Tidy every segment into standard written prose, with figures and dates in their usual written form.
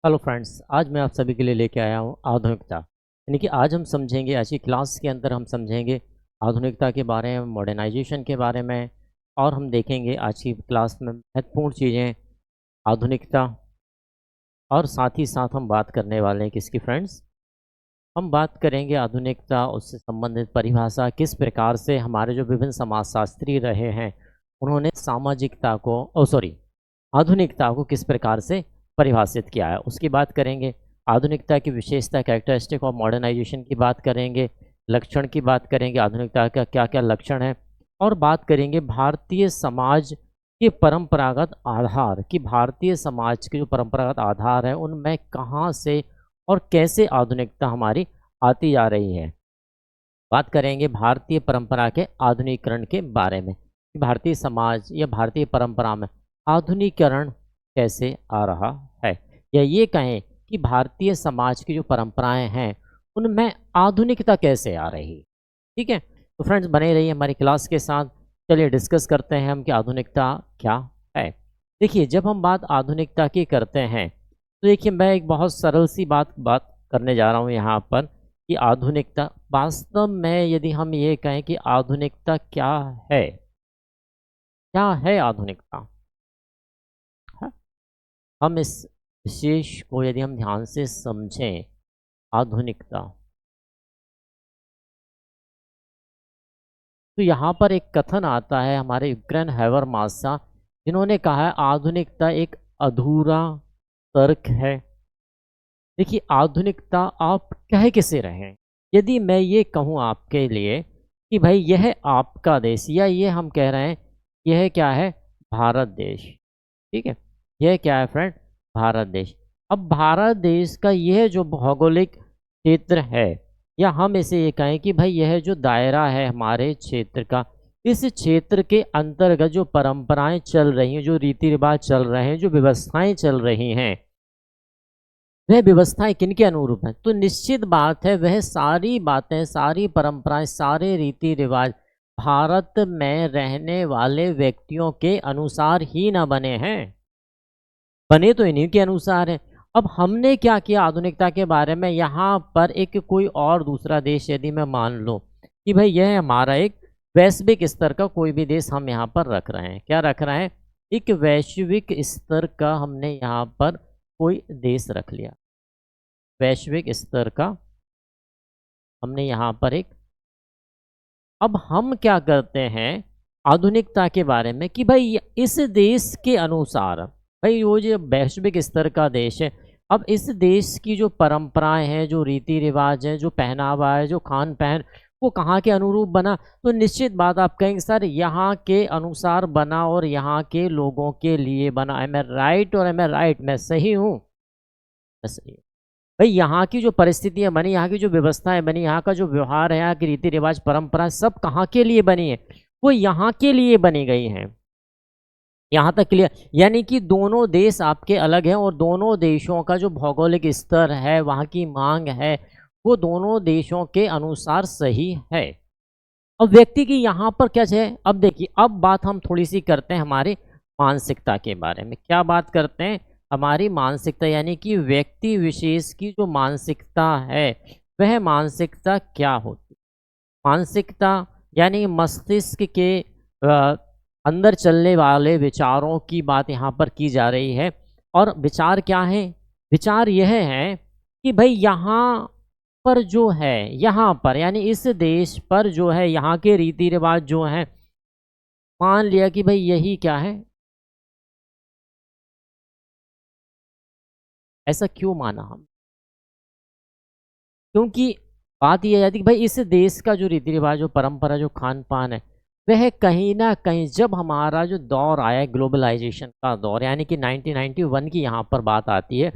Hello friends, आज मैं आप सभी के लिए लेके आया हूँ आधुनिकता। यानी कि आज हम समझेंगे, आज की क्लास के अंदर हम समझेंगे आधुनिकता के बारे में, मॉडर्नाइजेशन के बारे में। और हम देखेंगे आज की क्लास में महत्वपूर्ण चीज़ें आधुनिकता। और साथ ही साथ हम बात करने वाले हैं किसकी फ्रेंड्स, हम बात करेंगे आधुनिकता, उससे संबंधित परिभाषा, किस प्रकार से हमारे जो विभिन्न समाजशास्त्री रहे हैं उन्होंने सामाजिकता को आधुनिकता को किस प्रकार से परिभाषित किया है, उसकी बात करेंगे। आधुनिकता की विशेषता, कैरेक्टरिस्टिक ऑफ मॉडर्नाइजेशन की बात करेंगे। लक्षण की बात करेंगे, आधुनिकता का क्या क्या लक्षण है। और बात करेंगे भारतीय समाज के परंपरागत आधार, कि भारतीय समाज के जो परंपरागत आधार है उनमें कहाँ से और कैसे आधुनिकता हमारी आती जा रही है। बात करेंगे भारतीय परंपरा के आधुनिकीकरण के बारे में, कि भारतीय समाज या भारतीय परंपरा में आधुनिकीकरण कैसे आ रहा है, या ये कहें कि भारतीय समाज की जो परंपराएं हैं उनमें आधुनिकता कैसे आ रही। ठीक है, तो फ्रेंड्स बने रहिए हमारी क्लास के साथ। चलिए डिस्कस करते हैं हम कि आधुनिकता क्या है। देखिए, जब हम बात आधुनिकता की करते हैं तो देखिए, मैं एक बहुत सरल सी बात करने जा रहा हूँ यहाँ पर, कि आधुनिकता वास्तव में, यदि हम ये कहें कि आधुनिकता क्या है आधुनिकता, हाँ? हम इस विशेष को यदि हम ध्यान से समझें, आधुनिकता, तो यहाँ पर एक कथन आता है हमारे यूक्रेन हैबरमासा, जिन्होंने कहा है आधुनिकता एक अधूरा तर्क है। देखिए, आधुनिकता आप कह किसे रहे हैं। यदि मैं ये कहूँ आपके लिए कि भाई यह आपका देश, या ये हम कह रहे हैं यह क्या है, भारत देश। ठीक है, यह क्या है फ्रेंड, भारत देश। अब भारत देश का यह जो भौगोलिक क्षेत्र है, या हम इसे ये कहें कि भाई यह जो दायरा है हमारे क्षेत्र का, इस क्षेत्र के अंतर्गत जो परंपराएं चल रही हैं, जो रीति रिवाज चल रहे हैं, जो व्यवस्थाएं चल रही हैं, वह व्यवस्थाएं किनके अनुरूप हैं। तो निश्चित बात है, वह सारी बातें, सारी परंपराएं, सारे रीति रिवाज भारत में रहने वाले व्यक्तियों के अनुसार ही ना बने हैं, बने तो इन्हीं के अनुसार हैं। अब हमने क्या किया आधुनिकता के बारे में, यहाँ पर एक कोई और दूसरा देश यदि मैं मान लूँ कि भाई यह हमारा एक वैश्विक स्तर का कोई भी देश हम यहाँ पर रख रहे हैं, क्या रख रहे हैं, एक वैश्विक स्तर का हमने यहाँ पर कोई देश रख लिया, वैश्विक स्तर का हमने यहाँ पर एक। अब हम क्या करते हैं आधुनिकता के बारे में, कि भाई इस देश के अनुसार, भाई वो जो वैश्विक स्तर का देश है, अब इस देश की जो परंपराएं हैं, जो रीति रिवाज हैं, जो पहनावा है, जो खान पहन, वो कहाँ के अनुरूप बना। तो निश्चित बात आप कहेंगे सर यहाँ के अनुसार बना और यहाँ के लोगों के लिए बना। एम आई राइट और एम आई राइट, मैं सही हूँ, मैं सही हूँ। भाई यहाँ की जो परिस्थितियाँ बनी, यहाँ की जो व्यवस्थाएं बनी, यहाँ का जो व्यवहार है, यहाँ की रीति रिवाज परंपरा, सब कहाँ के लिए बनी है, वो यहाँ के लिए बनी गई हैं। यहाँ तक क्लियर, यानी कि दोनों देश आपके अलग हैं और दोनों देशों का जो भौगोलिक स्तर है, वहाँ की मांग है, वो दोनों देशों के अनुसार सही है। अब व्यक्ति की यहाँ पर क्या है, अब देखिए, अब बात हम थोड़ी सी करते हैं हमारी मानसिकता के बारे में। क्या बात करते हैं, हमारी मानसिकता, यानी कि व्यक्ति विशेष की जो मानसिकता है, वह मानसिकता क्या होती। मानसिकता यानी मस्तिष्क के अंदर चलने वाले विचारों की बात यहाँ पर की जा रही है। और विचार क्या है, विचार यह है कि भाई यहाँ पर जो है, यहाँ पर यानी इस देश पर जो है, यहाँ के रीति रिवाज जो हैं, मान लिया कि भाई यही क्या है। ऐसा क्यों माना हम, क्योंकि बात यह है कि भाई इस देश का जो रीति रिवाज, जो परंपरा, जो खान पान है, वह कहीं ना कहीं, जब हमारा जो दौर आया ग्लोबलाइजेशन का दौर, यानी कि 1991 की यहाँ पर बात आती है,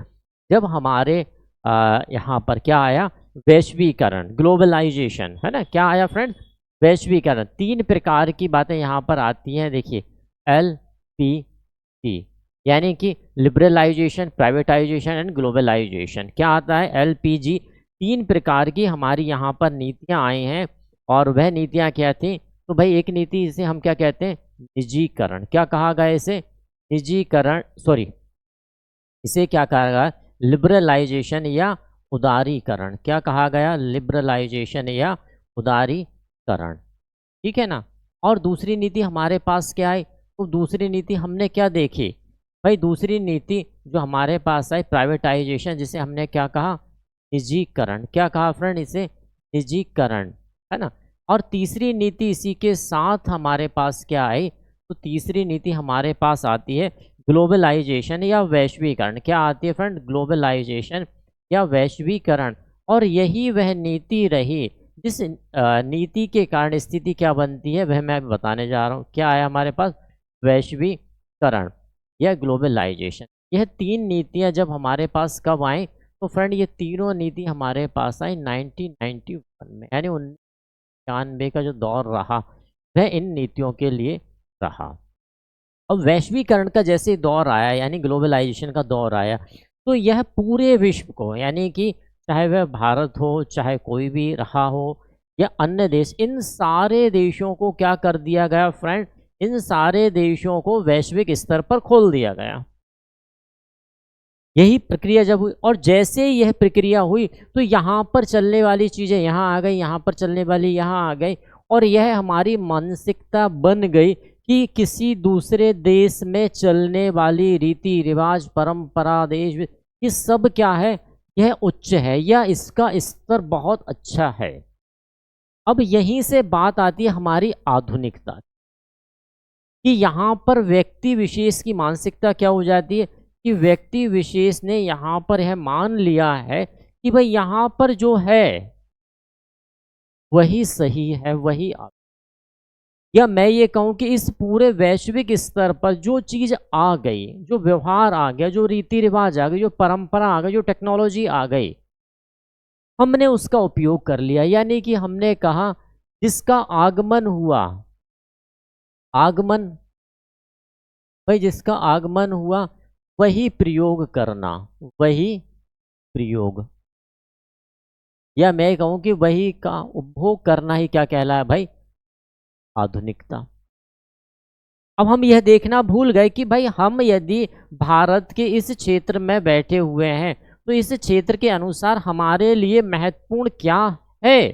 जब हमारे यहाँ पर क्या आया, वैश्वीकरण, ग्लोबलाइजेशन, है ना, क्या आया फ्रेंड, वैश्वीकरण। तीन प्रकार की बातें यहाँ पर आती हैं, देखिए, LPG, यानी कि लिबरलाइजेशन, प्राइवेटाइजेशन एंड ग्लोबलाइजेशन। क्या आता है, LPG। तीन प्रकार की हमारी यहाँ पर नीतियाँ आई हैं, और वह नीतियाँ क्या थी, तो भाई एक नीति इसे हम क्या कहते हैं, निजीकरण। क्या कहा गया इसे, निजीकरण, सॉरी, इसे क्या कहा गया, लिबरलाइजेशन या उदारीकरण। क्या कहा गया? लिबरलाइजेशन या उदारीकरण। ठीक है ना। और दूसरी नीति हमारे पास क्या है? तो दूसरी नीति हमने क्या देखी भाई? दूसरी नीति जो हमारे पास आई प्राइवेटाइजेशन, जिसे हमने क्या कहा? निजीकरण। क्या कहा फ्रेंड? इसे निजीकरण, है ना। और तीसरी नीति इसी के साथ हमारे पास क्या आई? तो तीसरी नीति हमारे पास आती है ग्लोबलाइजेशन या वैश्वीकरण। क्या आती है फ्रेंड? ग्लोबलाइजेशन या वैश्वीकरण। और यही वह नीति रही जिस नीति के कारण स्थिति क्या बनती है वह मैं बताने जा रहा हूँ। क्या आया हमारे पास? वैश्वीकरण या ग्लोबलाइजेशन। यह तीन नीतियाँ जब हमारे पास कब आई? तो फ्रेंड ये तीनों नीति हमारे पास आई 1991 में, यानी 1991 का जो दौर रहा वह इन नीतियों के लिए रहा। अब वैश्वीकरण का जैसे दौर आया, यानी ग्लोबलाइजेशन का दौर आया, तो यह पूरे विश्व को, यानी कि चाहे वह भारत हो, चाहे कोई भी रहा हो या अन्य देश, इन सारे देशों को क्या कर दिया गया फ्रेंड? इन सारे देशों को वैश्विक स्तर पर खोल दिया गया। यही प्रक्रिया जब हुई, और जैसे यह प्रक्रिया हुई तो यहाँ पर चलने वाली चीज़ें यहाँ आ गई, यहाँ पर चलने वाली यहाँ आ गई, और यह हमारी मानसिकता बन गई कि किसी दूसरे देश में चलने वाली रीति रिवाज, परंपरा, देश, ये सब क्या है? यह उच्च है या इसका स्तर बहुत अच्छा है। अब यहीं से बात आती है हमारी आधुनिकता कि यहाँ पर व्यक्ति विशेष की मानसिकता क्या हो जाती है कि व्यक्ति विशेष ने यहाँ पर यह मान लिया है कि भाई यहाँ पर जो है वही सही है, वही या मैं ये कहूँ कि इस पूरे वैश्विक स्तर पर जो चीज़ आ गई, जो व्यवहार आ गया, जो रीति रिवाज आ गई, जो परंपरा आ गई, जो टेक्नोलॉजी आ गई, हमने उसका उपयोग कर लिया। यानी कि हमने कहा जिसका आगमन हुआ, आगमन भाई जिसका आगमन हुआ वही प्रयोग करना, वही प्रयोग, या मैं कहूँ कि वही का उपभोग करना ही क्या कहलाया भाई? आधुनिकता। अब हम यह देखना भूल गए कि भाई हम यदि भारत के इस क्षेत्र में बैठे हुए हैं तो इस क्षेत्र के अनुसार हमारे लिए महत्वपूर्ण क्या है?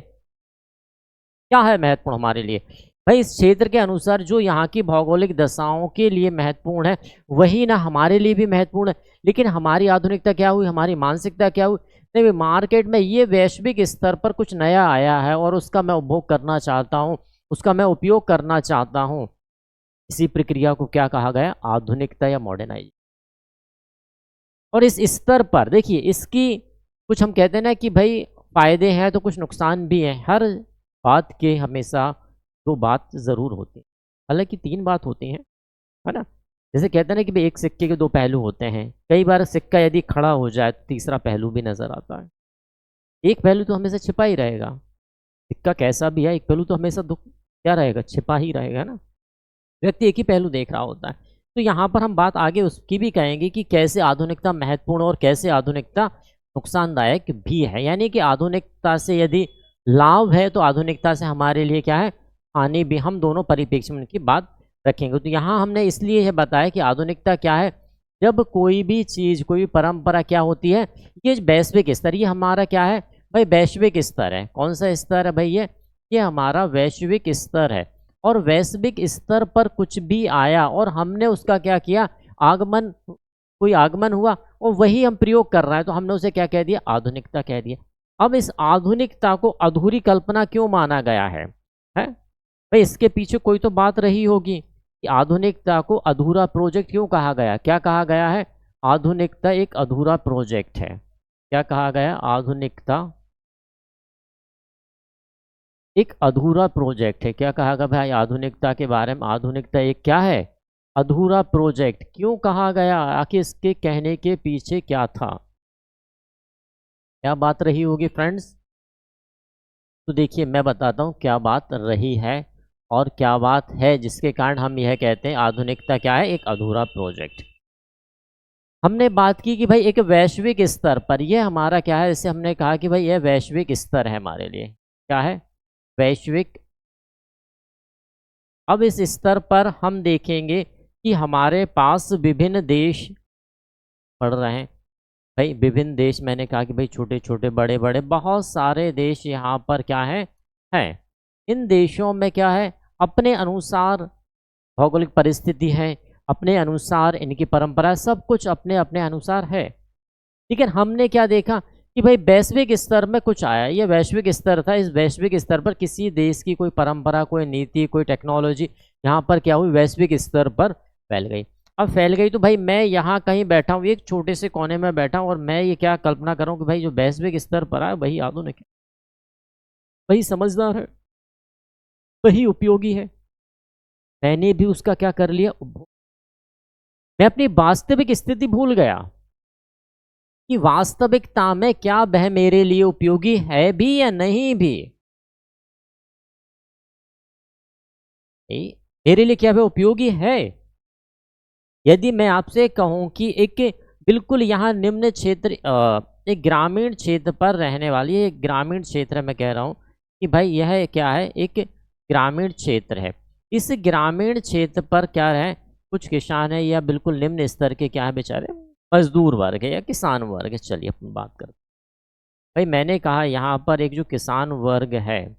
क्या है महत्वपूर्ण हमारे लिए? भाई इस क्षेत्र के अनुसार जो यहाँ की भौगोलिक दशाओं के लिए महत्वपूर्ण है वही ना हमारे लिए भी महत्वपूर्ण है। लेकिन हमारी आधुनिकता क्या हुई? हमारी मानसिकता क्या हुई? नहीं, मार्केट में ये वैश्विक स्तर पर कुछ नया आया है और उसका मैं उपभोग करना चाहता हूँ, उसका मैं उपयोग करना चाहता हूँ। इसी प्रक्रिया को क्या कहा गया? आधुनिकता या मॉडर्नाइजेशन। और इस स्तर पर देखिए इसकी कुछ हम कहते हैं ना कि भाई फायदे हैं तो कुछ नुकसान भी हैं। हर बात के हमेशा दो बात ज़रूर होती है, हालांकि तीन बात होती हैं, है ना। जैसे कहते हैं ना कि भाई एक सिक्के के दो पहलू होते हैं। कई बार सिक्का यदि खड़ा हो जाए तो तीसरा पहलू भी नज़र आता है। एक पहलू तो हमेशा छिपा ही रहेगा, सिक्का कैसा भी है एक पहलू तो हमेशा दुख क्या रहेगा? छिपा ही रहेगा ना। व्यक्ति एक ही पहलू देख रहा होता है। तो यहाँ पर हम बात आगे उसकी भी कहेंगे कि कैसे आधुनिकता महत्वपूर्ण और कैसे आधुनिकता नुकसानदायक भी है। यानी कि आधुनिकता से यदि लाभ है तो आधुनिकता से हमारे लिए क्या है? हानि भी। हम दोनों परिप्रेक्ष्य में की बात रखेंगे। तो यहाँ हमने इसलिए यह बताया कि आधुनिकता क्या है? जब कोई भी चीज़, कोई भी परंपरा क्या होती है? ये वैश्विक स्तर, ये हमारा क्या है भाई? वैश्विक स्तर है। कौन सा स्तर है भाई? ये हमारा वैश्विक स्तर है। और वैश्विक स्तर पर कुछ भी आया और हमने उसका क्या किया? आगमन, कोई आगमन हुआ और वही हम प्रयोग कर रहे हैं तो हमने उसे क्या कह दिया? आधुनिकता कह दिया। अब इस आधुनिकता को अधूरी कल्पना क्यों माना गया है? भाई इसके पीछे कोई तो बात रही होगी कि आधुनिकता को अधूरा प्रोजेक्ट क्यों कहा गया? क्या कहा गया है? आधुनिकता एक अधूरा प्रोजेक्ट है। क्या कहा गया? आधुनिकता एक अधूरा प्रोजेक्ट है। क्या कहा गया भाई आधुनिकता के बारे में? आधुनिकता एक क्या है? अधूरा प्रोजेक्ट। क्यों कहा गया? आखिर इसके कहने के पीछे क्या था? क्या बात रही होगी फ्रेंड्स? तो देखिए मैं बताता हूँ क्या बात रही है और क्या बात है जिसके कारण हम यह कहते हैं आधुनिकता क्या है? एक अधूरा प्रोजेक्ट। हमने बात की कि भाई एक वैश्विक स्तर पर यह हमारा क्या है? जैसे हमने कहा कि भाई यह वैश्विक स्तर है हमारे लिए। क्या है? वैश्विक। अब इस स्तर पर हम देखेंगे कि हमारे पास विभिन्न देश पढ़ रहे हैं। भाई विभिन्न देश, मैंने कहा कि भाई छोटे छोटे बड़े बड़े बहुत सारे देश यहाँ पर क्या है। इन देशों में क्या है, अपने अनुसार भौगोलिक परिस्थिति है, अपने अनुसार इनकी परंपरा, सब कुछ अपने अपने अनुसार है। लेकिन हमने क्या देखा कि भाई वैश्विक स्तर में कुछ आया, ये वैश्विक स्तर था, इस वैश्विक स्तर पर किसी देश की कोई परंपरा, कोई नीति, कोई टेक्नोलॉजी यहाँ पर क्या हुई, वैश्विक स्तर पर फैल गई। अब फैल गई तो भाई मैं यहाँ कहीं बैठा हूँ, एक छोटे से कोने में बैठा हूँ, और मैं ये क्या कल्पना कर रहा हूँ कि भाई जो वैश्विक स्तर पर आया वही आधुनिक है, वही समझदार है, वही उपयोगी है। मैंने भी उसका क्या कर लिया, उपभोग। मैं अपनी वास्तविक स्थिति भूल गया कि वास्तविकता में क्या वह मेरे लिए उपयोगी है भी या नहीं भी। मेरे लिए क्या वह उपयोगी है। यदि मैं आपसे कहूं कि एक बिल्कुल यहाँ निम्न क्षेत्र, एक ग्रामीण क्षेत्र पर रहने वाली, एक ग्रामीण क्षेत्र में कह रहा हूँ कि भाई यह क्या है, एक ग्रामीण क्षेत्र है। इस ग्रामीण क्षेत्र पर क्या है, कुछ किसान है या बिल्कुल निम्न स्तर के क्या है बेचारे, मजदूर वर्ग है या किसान वर्ग है। चलिए अपनी बात करते भाई, मैंने कहा यहाँ पर एक जो किसान वर्ग है,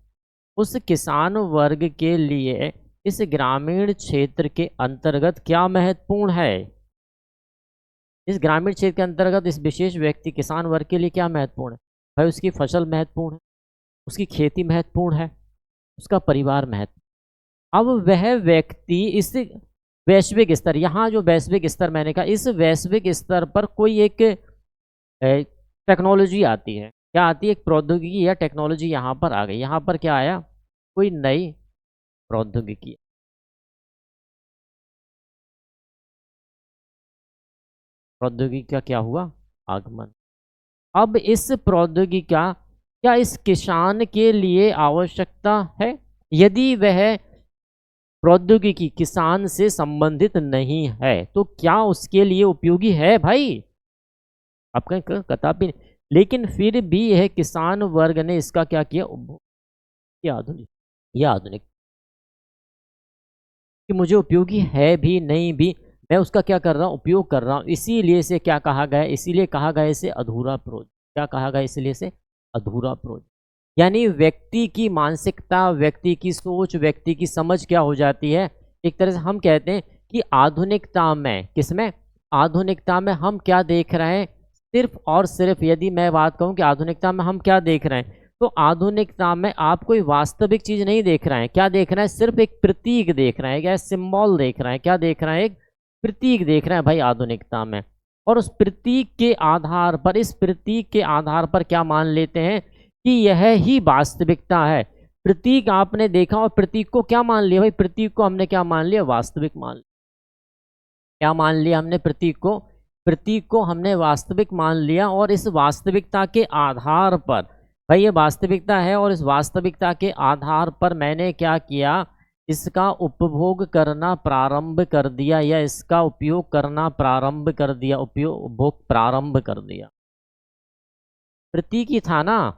उस किसान वर्ग के लिए इस ग्रामीण क्षेत्र के अंतर्गत क्या महत्वपूर्ण है। इस ग्रामीण क्षेत्र के अंतर्गत इस विशेष व्यक्ति किसान वर्ग के लिए क्या महत्वपूर्ण है। भाई उसकी फसल महत्वपूर्ण है, उसकी खेती महत्वपूर्ण है, उसका परिवार महत्वपूर्ण। अब वह व्यक्ति इस वैश्विक स्तर, यहाँ जो वैश्विक स्तर मैंने कहा, इस वैश्विक स्तर पर कोई एक टेक्नोलॉजी आती है, क्या आती है, एक प्रौद्योगिकी या टेक्नोलॉजी यहाँ पर आ गई। यहाँ पर क्या आया, कोई नई प्रौद्योगिकी। प्रौद्योगिकी का क्या हुआ, आगमन। अब इस प्रौद्योगिकी का क्या इस किसान के लिए आवश्यकता है। यदि वह प्रौद्योगिकी किसान से संबंधित नहीं है तो क्या उसके लिए उपयोगी है भाई, आप कहीं कदापि नहीं। लेकिन फिर भी यह किसान वर्ग ने इसका क्या किया, उपभोग किया। आधुनिक, यह आधुनिक कि मुझे उपयोगी है भी नहीं भी, मैं उसका क्या कर रहा हूँ, उपयोग कर रहा हूँ। इसीलिए इसे क्या कहा गया, इसीलिए कहा गया इसे अधूरा प्रोजेक्ट। क्या कहा गया, इसलिए इसे अधूरा प्रोजेक्ट। यानी व्यक्ति की मानसिकता, व्यक्ति की सोच, व्यक्ति की समझ क्या हो जाती है, एक तरह से हम कहते हैं कि आधुनिकता में, किसमें, आधुनिकता में हम क्या देख रहे हैं, सिर्फ और सिर्फ, यदि मैं बात कहूँ कि आधुनिकता में हम क्या देख रहे हैं, तो आधुनिकता में आप कोई वास्तविक चीज नहीं देख रहे हैं। क्या देख रहे हैं, सिर्फ एक प्रतीक देख रहे हैं, क्या सिंबल देख रहे हैं, क्या देख रहे हैं, एक प्रतीक देख रहे हैं भाई आधुनिकता में। और उस प्रतीक के आधार पर, इस प्रतीक के आधार पर क्या मान लेते हैं कि यह ही वास्तविकता है। प्रतीक आपने देखा और प्रतीक को क्या मान लिया भाई, प्रतीक को हमने क्या मान लिया, वास्तविक मान लिया। क्या मान लिया हमने, प्रतीक को, प्रतीक को हमने वास्तविक मान लिया। और इस वास्तविकता के आधार पर, भाई ये वास्तविकता है, और इस वास्तविकता के आधार पर मैंने क्या किया, इसका उपभोग करना प्रारंभ कर दिया, या इसका उपयोग करना प्रारंभ कर दिया, उपभोग प्रारंभ कर दिया। प्रतीक ही था ना,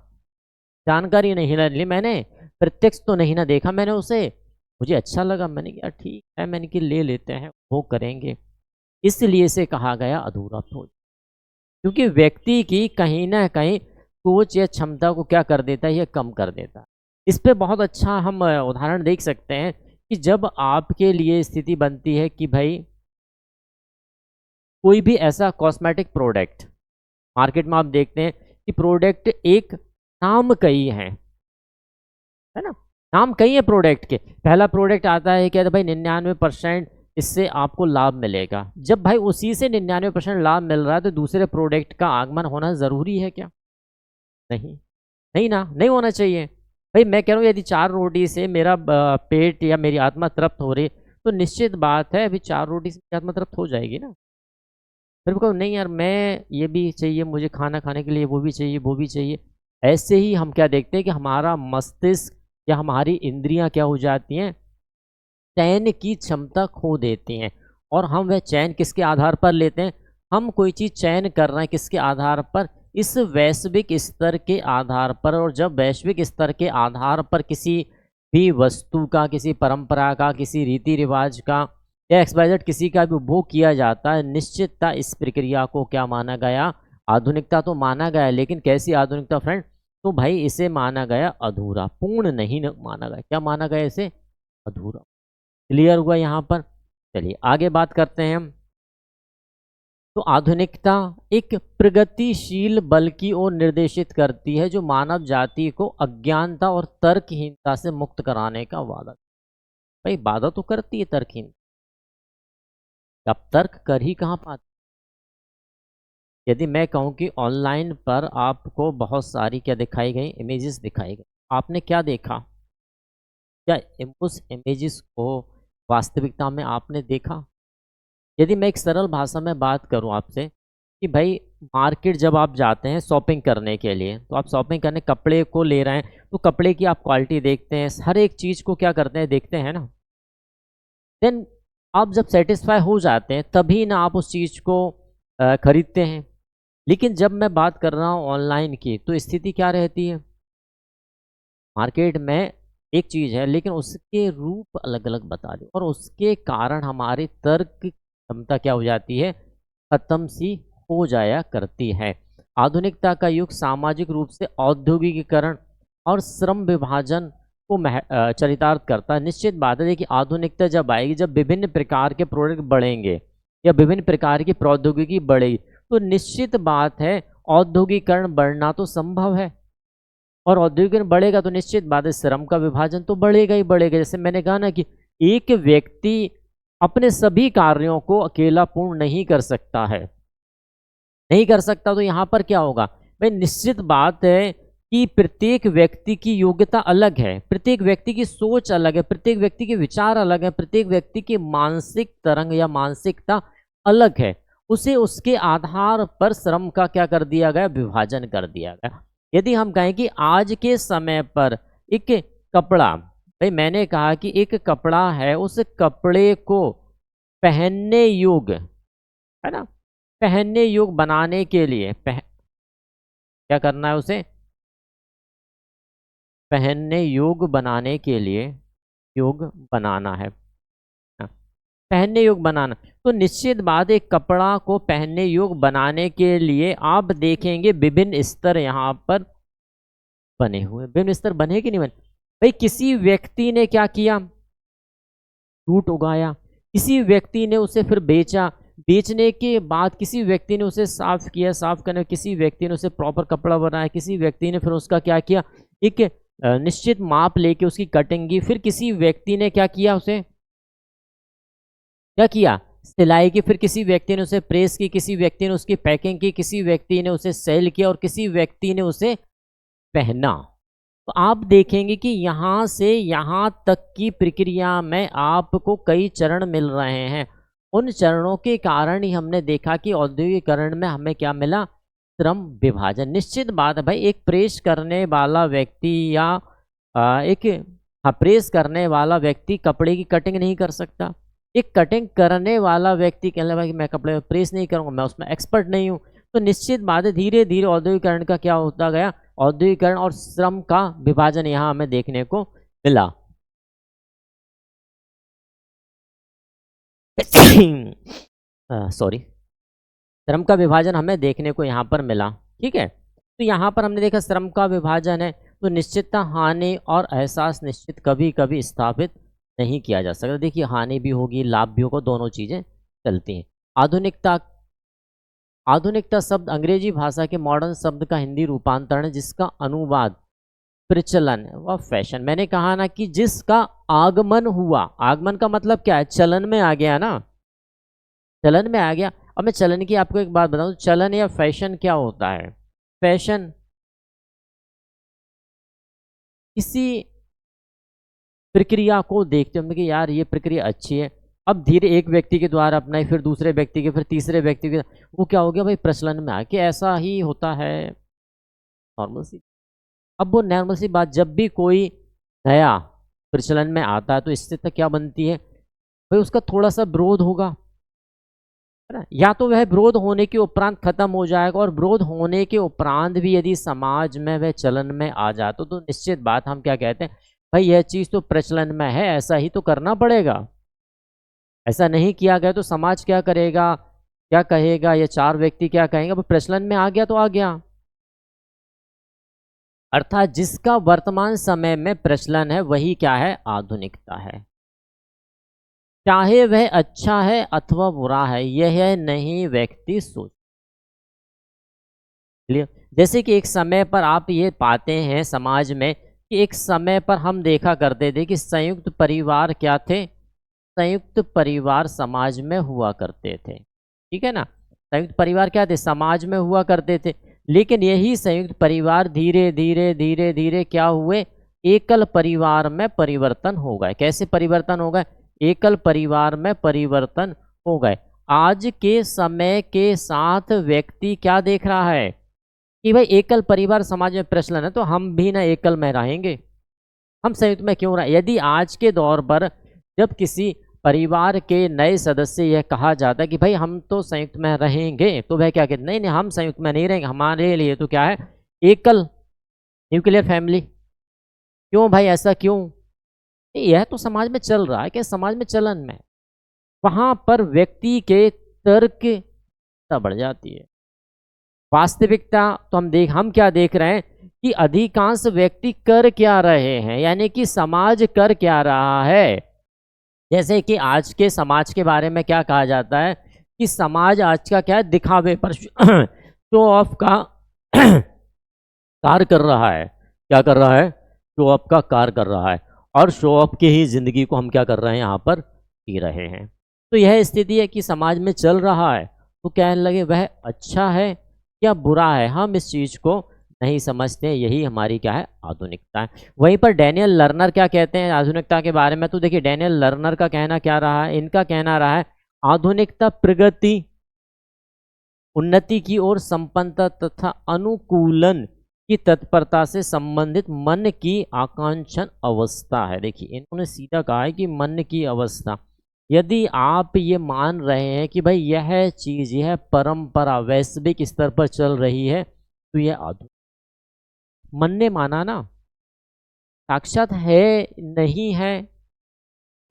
जानकारी नहीं ना ली मैंने, प्रत्यक्ष तो नहीं ना देखा मैंने उसे, मुझे अच्छा लगा, मैंने कहा ठीक है, मैंने कि ले लेते हैं, वो करेंगे। इसलिए इसे कहा गया अधूरा प्रोजेक्ट, क्योंकि व्यक्ति की कहीं ना कहीं सोच या क्षमता को क्या कर देता है, ये कम कर देता है। इस पे बहुत अच्छा हम उदाहरण देख सकते हैं कि जब आपके लिए स्थिति बनती है कि भाई कोई भी ऐसा कॉस्मेटिक प्रोडक्ट मार्केट में आप देखते हैं कि प्रोडक्ट एक नाम कई है ना, नाम कई है प्रोडक्ट के। पहला प्रोडक्ट आता है क्या, भाई 99% इससे आपको लाभ मिलेगा। जब भाई उसी से 99% लाभ मिल रहा है तो दूसरे प्रोडक्ट का आगमन होना ज़रूरी है क्या, नहीं, नहीं ना, नहीं होना चाहिए। भाई मैं कह रहा हूँ यदि 4 रोटी से मेरा पेट या मेरी आत्मा तृप्त हो रही, तो निश्चित बात है अभी 4 रोटी से आत्मा तृप्त हो जाएगी ना। फिर कहूँ नहीं यार, मैं ये भी चाहिए, मुझे खाना खाने के लिए वो भी चाहिए, वो भी चाहिए। ऐसे ही हम क्या देखते हैं कि हमारा मस्तिष्क या हमारी इंद्रियां क्या हो जाती हैं, चयन की क्षमता खो देती हैं। और हम वह चयन किसके आधार पर लेते हैं, हम कोई चीज़ चयन कर रहे हैं किसके आधार पर, इस वैश्विक स्तर के आधार पर। और जब वैश्विक स्तर के आधार पर किसी भी वस्तु का, किसी परंपरा का, किसी रीति रिवाज का या XYZ किसी का भी उपभोग किया जाता है, निश्चितता इस प्रक्रिया को क्या माना गया, आधुनिकता तो माना गया, लेकिन कैसी आधुनिकता फ्रेंड? तो भाई इसे माना गया अधूरा, पूर्ण नहीं माना गया। क्या माना गया इसे? अधूरा। क्लियर हुआ यहाँ पर? चलिए आगे बात करते हैं हम। तो आधुनिकता एक प्रगतिशील बल की ओर निर्देशित करती है, जो मानव जाति को अज्ञानता और तर्कहीनता से मुक्त कराने का वादा। भाई वादा तो करती है तर्कहीन, अब तर्क कर ही कहाँ पाते। यदि मैं कहूँ कि ऑनलाइन पर आपको बहुत सारी क्या दिखाई गई, इमेजेस दिखाई गई, आपने क्या देखा? क्या उस इमेजेस को वास्तविकता में आपने देखा? यदि मैं एक सरल भाषा में बात करूं आपसे कि भाई मार्केट जब आप जाते हैं शॉपिंग करने के लिए, तो आप शॉपिंग करने कपड़े को ले रहे हैं, तो कपड़े की आप क्वालिटी देखते हैं, हर एक चीज़ को क्या करते हैं, देखते हैं ना। देन आप जब सेटिस्फाई हो जाते हैं तभी ना आप उस चीज़ को खरीदते हैं। लेकिन जब मैं बात कर रहा हूँ ऑनलाइन की, तो स्थिति क्या रहती है? मार्केट में एक चीज़ है, लेकिन उसके रूप अलग अलग बता दो, और उसके कारण हमारी तर्क क्षमता क्या हो जाती है, खत्म सी हो जाया करती है। आधुनिकता का युग सामाजिक रूप से औद्योगिकीकरण और श्रम विभाजन को चरितार्थ करता है। निश्चित बात है, देखिए आधुनिकता जब आएगी, जब विभिन्न प्रकार के प्रोडक्ट बढ़ेंगे या विभिन्न प्रकार की प्रौद्योगिकी बढ़ेगी, तो निश्चित बात है औद्योगिकरण बढ़ना तो संभव है, और औद्योगिकरण बढ़ेगा तो निश्चित बात है श्रम का विभाजन तो बढ़ेगा ही बढ़ेगा। जैसे मैंने कहा ना कि एक व्यक्ति अपने सभी कार्यों को अकेला पूर्ण नहीं कर सकता है, नहीं कर सकता, तो यहाँ पर क्या होगा भाई, निश्चित बात है कि प्रत्येक व्यक्ति की योग्यता अलग है, प्रत्येक व्यक्ति की सोच अलग है, प्रत्येक व्यक्ति के विचार अलग है, प्रत्येक व्यक्ति की मानसिक तरंग या मानसिकता अलग है। उसे उसके आधार पर श्रम का क्या कर दिया गया, विभाजन कर दिया गया। यदि हम कहें कि आज के समय पर एक कपड़ा, भाई मैंने कहा कि एक कपड़ा है, उस कपड़े को पहनने योग्य है ना, पहनने योग्य बनाने के लिए क्या करना है, उसे पहनने योग्य बनाने के लिए योग्य बनाना है, पहनने योग्य बनाना। तो निश्चित बात है कपड़ा को पहनने योग्य बनाने के लिए आप देखेंगे विभिन्न स्तर यहाँ पर बने हुए। विभिन्न स्तर बने कि नहीं बने? भाई किसी व्यक्ति ने क्या किया, फ्रूट उगाया, किसी व्यक्ति ने उसे फिर बेचा, बेचने के बाद किसी व्यक्ति ने उसे साफ किया, साफ करने किसी व्यक्ति ने उसे प्रॉपर कपड़ा बनाया, किसी व्यक्ति ने फिर उसका क्या किया, एक निश्चित माप लेके उसकी कटिंग की, फिर किसी व्यक्ति ने क्या किया, उसे क्या किया, सिलाई की, फिर किसी व्यक्ति ने उसे प्रेस की, किसी व्यक्ति ने उसकी पैकिंग की, किसी व्यक्ति ने उसे सेल किया, और किसी व्यक्ति ने उसे पहना। तो आप देखेंगे कि यहाँ से यहाँ तक की प्रक्रिया में आपको कई चरण मिल रहे हैं। उन चरणों के कारण ही हमने देखा कि औद्योगिकरण में हमें क्या मिला, श्रम विभाजन। निश्चित बात है भाई, एक प्रेस करने वाला व्यक्ति या प्रेस करने वाला व्यक्ति कपड़े की कटिंग नहीं कर सकता। एक कटिंग करने वाला व्यक्ति कहने लगा कि मैं कपड़े में प्रेस नहीं करूँगा, मैं उसमें एक्सपर्ट नहीं हूँ। तो निश्चित बात है धीरे धीरे औद्योगिकरण का क्या होता गया, औद्योगिकरण और श्रम का विभाजन यहाँ हमें देखने को मिला। सॉरी, श्रम का विभाजन हमें देखने को यहाँ पर मिला। ठीक है, तो यहाँ पर हमने देखा श्रम का विभाजन है, तो निश्चितता हानि और एहसास निश्चित कभी कभी स्थापित नहीं किया जा सकता। देखिए हानि भी होगी, लाभ भी होगा, दोनों चीज़ें चलती हैं। आधुनिकता, आधुनिकता शब्द अंग्रेजी भाषा के मॉडर्न शब्द का हिंदी रूपांतरण है, जिसका अनुवाद प्रचलन व फैशन। मैंने कहा ना कि जिसका आगमन हुआ, आगमन का मतलब क्या है, चलन में आ गया ना, चलन में आ गया। अब मैं चलन की आपको एक बात बताऊं, चलन या फैशन क्या होता है? फैशन किसी प्रक्रिया को देखते होंगे कि यार ये प्रक्रिया अच्छी है, अब धीरे एक व्यक्ति के द्वारा अपनाई, फिर दूसरे व्यक्ति के, फिर तीसरे व्यक्ति के, वो क्या हो गया भाई, प्रचलन में आके ऐसा ही होता है, नॉर्मल सी। अब वो नॉर्मल सी बात, जब भी कोई नया प्रचलन में आता है तो इससे तक क्या बनती है भाई, उसका थोड़ा सा विरोध होगा, है ना, या तो वह विरोध होने के उपरांत खत्म हो जाएगा, और विरोध होने के उपरांत भी यदि समाज में वह चलन में आ जाए तो निश्चित बात हम क्या कहते हैं भाई, यह चीज़ तो प्रचलन में है, ऐसा ही तो करना पड़ेगा। ऐसा नहीं किया गया तो समाज क्या करेगा, क्या कहेगा, या 4 व्यक्ति क्या कहेंगे, वो प्रचलन में आ गया तो आ गया। अर्थात जिसका वर्तमान समय में प्रचलन है वही क्या है, आधुनिकता है। चाहे वह अच्छा है अथवा बुरा है, यह नहीं व्यक्ति सोच। जैसे कि एक समय पर आप ये पाते हैं समाज में कि एक समय पर हम देखा करते थे कि संयुक्त परिवार क्या थे, संयुक्त परिवार समाज में हुआ करते थे, ठीक है ना। संयुक्त परिवार क्या थे, समाज में हुआ करते थे। लेकिन यही संयुक्त परिवार धीरे धीरे धीरे धीरे क्या हुए, एकल परिवार में परिवर्तन हो गए। कैसे परिवर्तन हो गए, एकल परिवार में परिवर्तन हो गए। आज के समय के साथ व्यक्ति क्या देख रहा है कि भाई एकल परिवार समाज में प्रचलन है, तो हम भी ना एकल में रहेंगे, हम संयुक्त में क्यों रहे। यदि आज के दौर पर जब किसी परिवार के नए सदस्य यह कहा जाता है कि भाई हम तो संयुक्त में रहेंगे, तो वह क्या कहते, नहीं नहीं हम संयुक्त में नहीं रहेंगे, हमारे लिए तो क्या है, एकल न्यूक्लियर फैमिली। क्यों भाई, ऐसा क्यों, यह तो समाज में चल रहा है, क्या समाज में चलन में, वहां पर व्यक्ति के तर्क बढ़ जाती है। वास्तविकता तो हम क्या देख रहे हैं कि अधिकांश व्यक्ति कर क्या रहे हैं, यानी कि समाज कर क्या रहा है। जैसे कि आज के समाज के बारे में क्या कहा जाता है कि समाज आज का क्या है, दिखावे पर शो ऑफ का कार्य कर रहा है। क्या कर रहा है, शो ऑफ का कार्य कर रहा है, और शो ऑफ की ही जिंदगी को हम क्या कर रहे हैं, यहाँ पर जी रहे हैं। तो यह स्थिति है कि समाज में चल रहा है, तो कहने लगे वह अच्छा है या बुरा है, हम इस चीज़ को नहीं समझते। यही हमारी क्या है, आधुनिकता है। वहीं पर डैनियल लर्नर क्या कहते हैं आधुनिकता के बारे में, तो देखिए डैनियल लर्नर का कहना क्या रहा है, इनका कहना रहा है आधुनिकता प्रगति, उन्नति की ओर संपन्नता तथा अनुकूलन की तत्परता से संबंधित मन की आकांक्षण अवस्था है। देखिए इन्होंने सीधा कहा है कि मन की अवस्था। यदि आप ये मान रहे हैं कि भाई यह चीज़, यह परंपरा वैश्विक स्तर पर चल रही है, तो यह आधुनिक मन ने माना ना, साक्षात है नहीं है,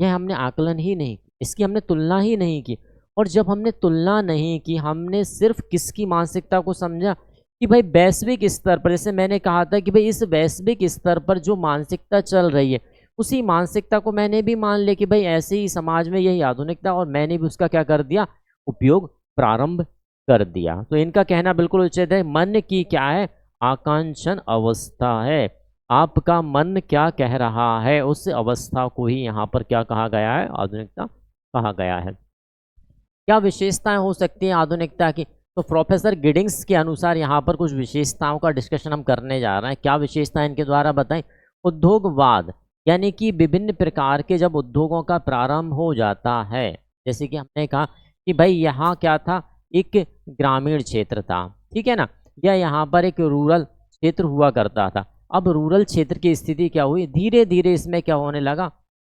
यह हमने आकलन ही नहीं की, इसकी हमने तुलना ही नहीं की। और जब हमने तुलना नहीं की, हमने सिर्फ किसकी मानसिकता को समझा कि भाई वैश्विक स्तर पर, जैसे मैंने कहा था कि भाई इस वैश्विक स्तर पर जो मानसिकता चल रही है, उसी मानसिकता को मैंने भी मान लिया कि भाई ऐसे ही समाज में यही आधुनिकता, और मैंने भी उसका क्या कर दिया, उपयोग प्रारंभ कर दिया। तो इनका कहना बिल्कुल उचित है, मन की क्या है, आकांक्षण अवस्था है। आपका मन क्या कह रहा है, उस अवस्था को ही यहाँ पर क्या कहा गया है, आधुनिकता कहा गया है। क्या विशेषताएं हो सकती हैं आधुनिकता की, तो प्रोफेसर गिडिंग्स के अनुसार यहाँ पर कुछ विशेषताओं का डिस्कशन हम करने जा रहे हैं। क्या विशेषताएं इनके द्वारा बताएं, उद्योगवाद, यानी कि विभिन्न प्रकार के जब उद्योगों का प्रारंभ हो जाता है, जैसे कि हमने कहा कि भाई यहाँ क्या था, एक ग्रामीण क्षेत्र था, ठीक है ना, या यहाँ पर एक रूरल क्षेत्र हुआ करता था। अब रूरल क्षेत्र की स्थिति क्या हुई, धीरे धीरे इसमें क्या होने लगा,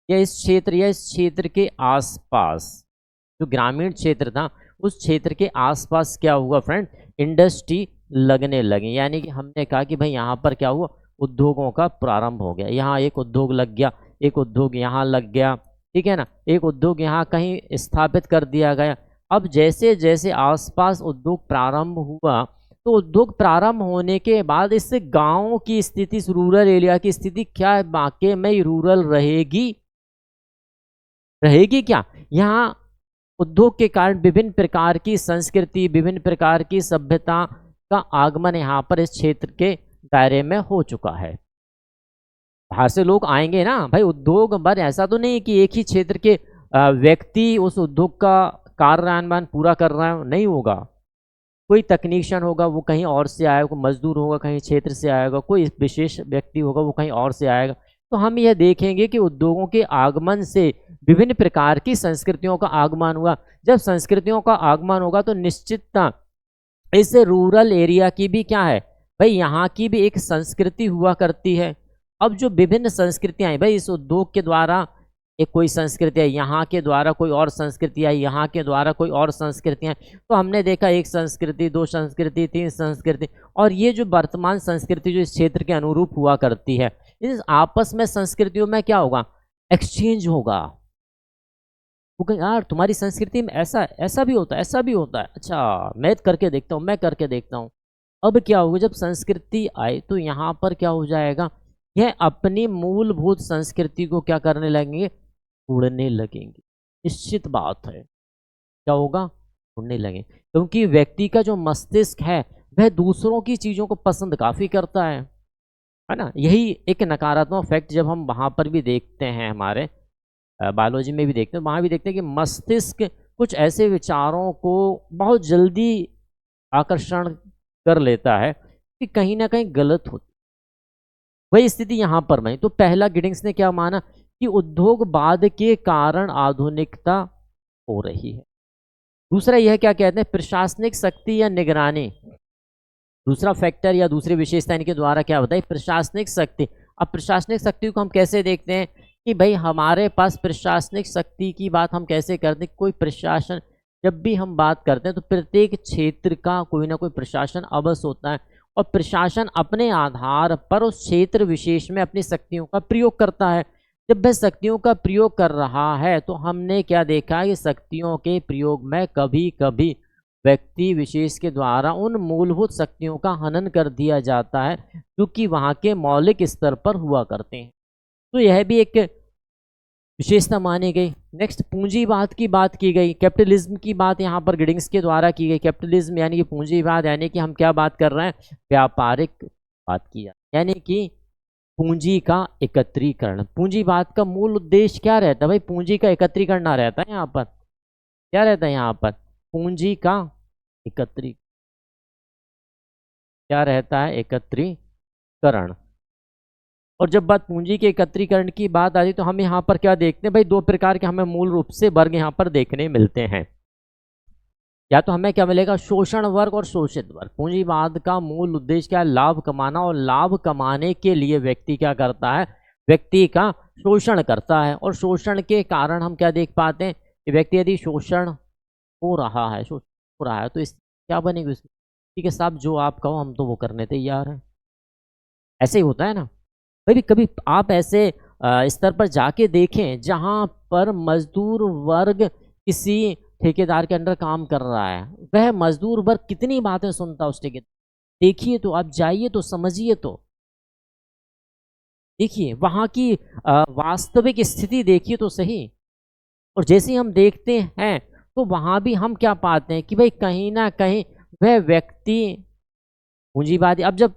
या इस क्षेत्र के आसपास जो ग्रामीण क्षेत्र था, उस क्षेत्र के आसपास क्या हुआ फ्रेंड, इंडस्ट्री लगने लगी। यानी कि हमने कहा कि भाई यहाँ पर क्या हुआ, उद्योगों का प्रारंभ हो गया। यहाँ एक उद्योग लग गया, एक उद्योग यहाँ लग गया, ठीक है ना, एक उद्योग यहाँ कहीं स्थापित कर दिया गया। अब जैसे जैसे आसपास उद्योग प्रारंभ हुआ, तो उद्योग प्रारंभ होने के बाद इस गांव की स्थिति, इस रूरल एरिया की स्थिति क्या है, वाकई में ही रूरल रहेगी, रहेगी क्या। यहाँ उद्योग के कारण विभिन्न प्रकार की संस्कृति, विभिन्न प्रकार की सभ्यता का आगमन यहाँ पर इस क्षेत्र के दायरे में हो चुका है। बाहर से लोग आएंगे ना भाई, उद्योग पर ऐसा तो नहीं कि एक ही क्षेत्र के व्यक्ति उस उद्योग का कार्यान्वयन पूरा कर रहा है, नहीं होगा। कोई तकनीशियन होगा वो कहीं और से आएगा, कोई मजदूर होगा कहीं क्षेत्र से आएगा, कोई विशेष व्यक्ति होगा वो कहीं और से आएगा। तो हम यह देखेंगे कि उद्योगों के आगमन से विभिन्न प्रकार की संस्कृतियों का आगमन हुआ। जब संस्कृतियों का आगमन होगा तो निश्चितता इस रूरल एरिया की भी क्या है भाई, यहाँ की भी एक संस्कृति हुआ करती है। अब जो विभिन्न संस्कृतियाँ हैं भाई, इस उद्योग के द्वारा एक कोई संस्कृति है, यहाँ के द्वारा कोई और संस्कृति है, यहाँ के द्वारा कोई और संस्कृतियाँ, तो हमने देखा एक संस्कृति, दो संस्कृति, तीन संस्कृति, और ये जो वर्तमान संस्कृति जो इस क्षेत्र के अनुरूप हुआ करती है, इस आपस में संस्कृतियों में क्या होगा, एक्सचेंज होगा, वो कहें यार तुम्हारी संस्कृति में ऐसा ऐसा भी होता है, ऐसा भी होता है, अच्छा मैं करके देखता हूँ, मैं करके देखता हूँ। अब क्या होगा, जब संस्कृति आई तो यहाँ पर क्या हो जाएगा, यह अपनी मूलभूत संस्कृति को क्या करने लगेंगे, छोड़ने लगेंगे। निश्चित बात है, क्या होगा, छोड़ने लगेंगे, क्योंकि व्यक्ति का जो मस्तिष्क है वह दूसरों की चीज़ों को पसंद काफ़ी करता है ना। यही एक नकारात्मक फैक्ट जब हम वहाँ पर भी देखते हैं, हमारे बायोलॉजी में भी देखते हैं, वहाँ भी देखते हैं कि मस्तिष्क कुछ ऐसे विचारों को बहुत जल्दी आकर्षण कर लेता है कि कहीं ना कहीं गलत होती। वही स्थिति यहाँ पर नहीं। तो पहला गिडिंग्स ने क्या माना कि उद्योगवाद के कारण आधुनिकता हो रही है। दूसरा यह क्या कहते हैं, प्रशासनिक शक्ति या निगरानी। दूसरा फैक्टर या दूसरी विशेषता इनके द्वारा क्या बताई, प्रशासनिक शक्ति। अब प्रशासनिक शक्ति को हम कैसे देखते हैं कि भाई हमारे पास प्रशासनिक शक्ति की बात हम कैसे करते हैं, कोई प्रशासन, जब भी हम बात करते हैं तो प्रत्येक क्षेत्र का कोई ना कोई प्रशासन अवश्य होता है, और प्रशासन अपने आधार पर उस क्षेत्र विशेष में अपनी शक्तियों का प्रयोग करता है। जब वह शक्तियों का प्रयोग कर रहा है तो हमने क्या देखा कि शक्तियों के प्रयोग में कभी कभी व्यक्ति विशेष के द्वारा उन मूलभूत शक्तियों का हनन कर दिया जाता है जो कि वहाँ के मौलिक स्तर पर हुआ करते हैं। तो यह भी एक विशेषता मानी गई। नेक्स्ट पूंजीवाद की बात की गई, कैपिटलिज्म की बात यहाँ पर गिडिंग्स के द्वारा की गई। कैपिटलिज्म यानी कि पूंजीवाद, यानी कि हम क्या बात कर रहे हैं, व्यापारिक बात की जाए, यानी कि पूंजी का एकत्रीकरण। पूंजीवाद का मूल उद्देश्य क्या रहता है भाई, पूंजी का एकत्रीकरण ना रहता है। यहाँ पर क्या रहता है, यहाँ पर पूंजी का एकत्री क्या रहता है, एकत्रीकरण। और जब बात पूंजी के एकत्रीकरण की बात आती तो हम यहाँ पर क्या देखते हैं भाई, दो प्रकार के हमें मूल रूप से वर्ग यहाँ पर देखने मिलते हैं। या तो हमें क्या मिलेगा, शोषण वर्ग और शोषित वर्ग। पूंजीवाद का मूल उद्देश्य क्या है, लाभ कमाना, और लाभ कमाने के लिए व्यक्ति क्या करता है, व्यक्ति का शोषण करता है। और शोषण के कारण हम क्या देख पाते हैं कि व्यक्ति यदि शोषण हो रहा है, शोषण हो रहा है, तो इस क्या बनेगी उसकी, ठीक है साहब जो आप कहो हम तो वो करने तैयार हैं। ऐसे ही होता है ना भाई। कभी आप ऐसे स्तर पर जाके देखें जहां पर मजदूर वर्ग किसी ठेकेदार के अंडर काम कर रहा है, वह मजदूर वर्ग कितनी बातें सुनता है उस ठेकेदार, देखिए तो आप जाइए तो समझिए, तो देखिए वहां की वास्तविक स्थिति देखिए तो सही। और जैसे ही हम देखते हैं तो वहां भी हम क्या पाते हैं कि भाई कहीं ना कहीं वह व्यक्ति पूंजीवादी, अब जब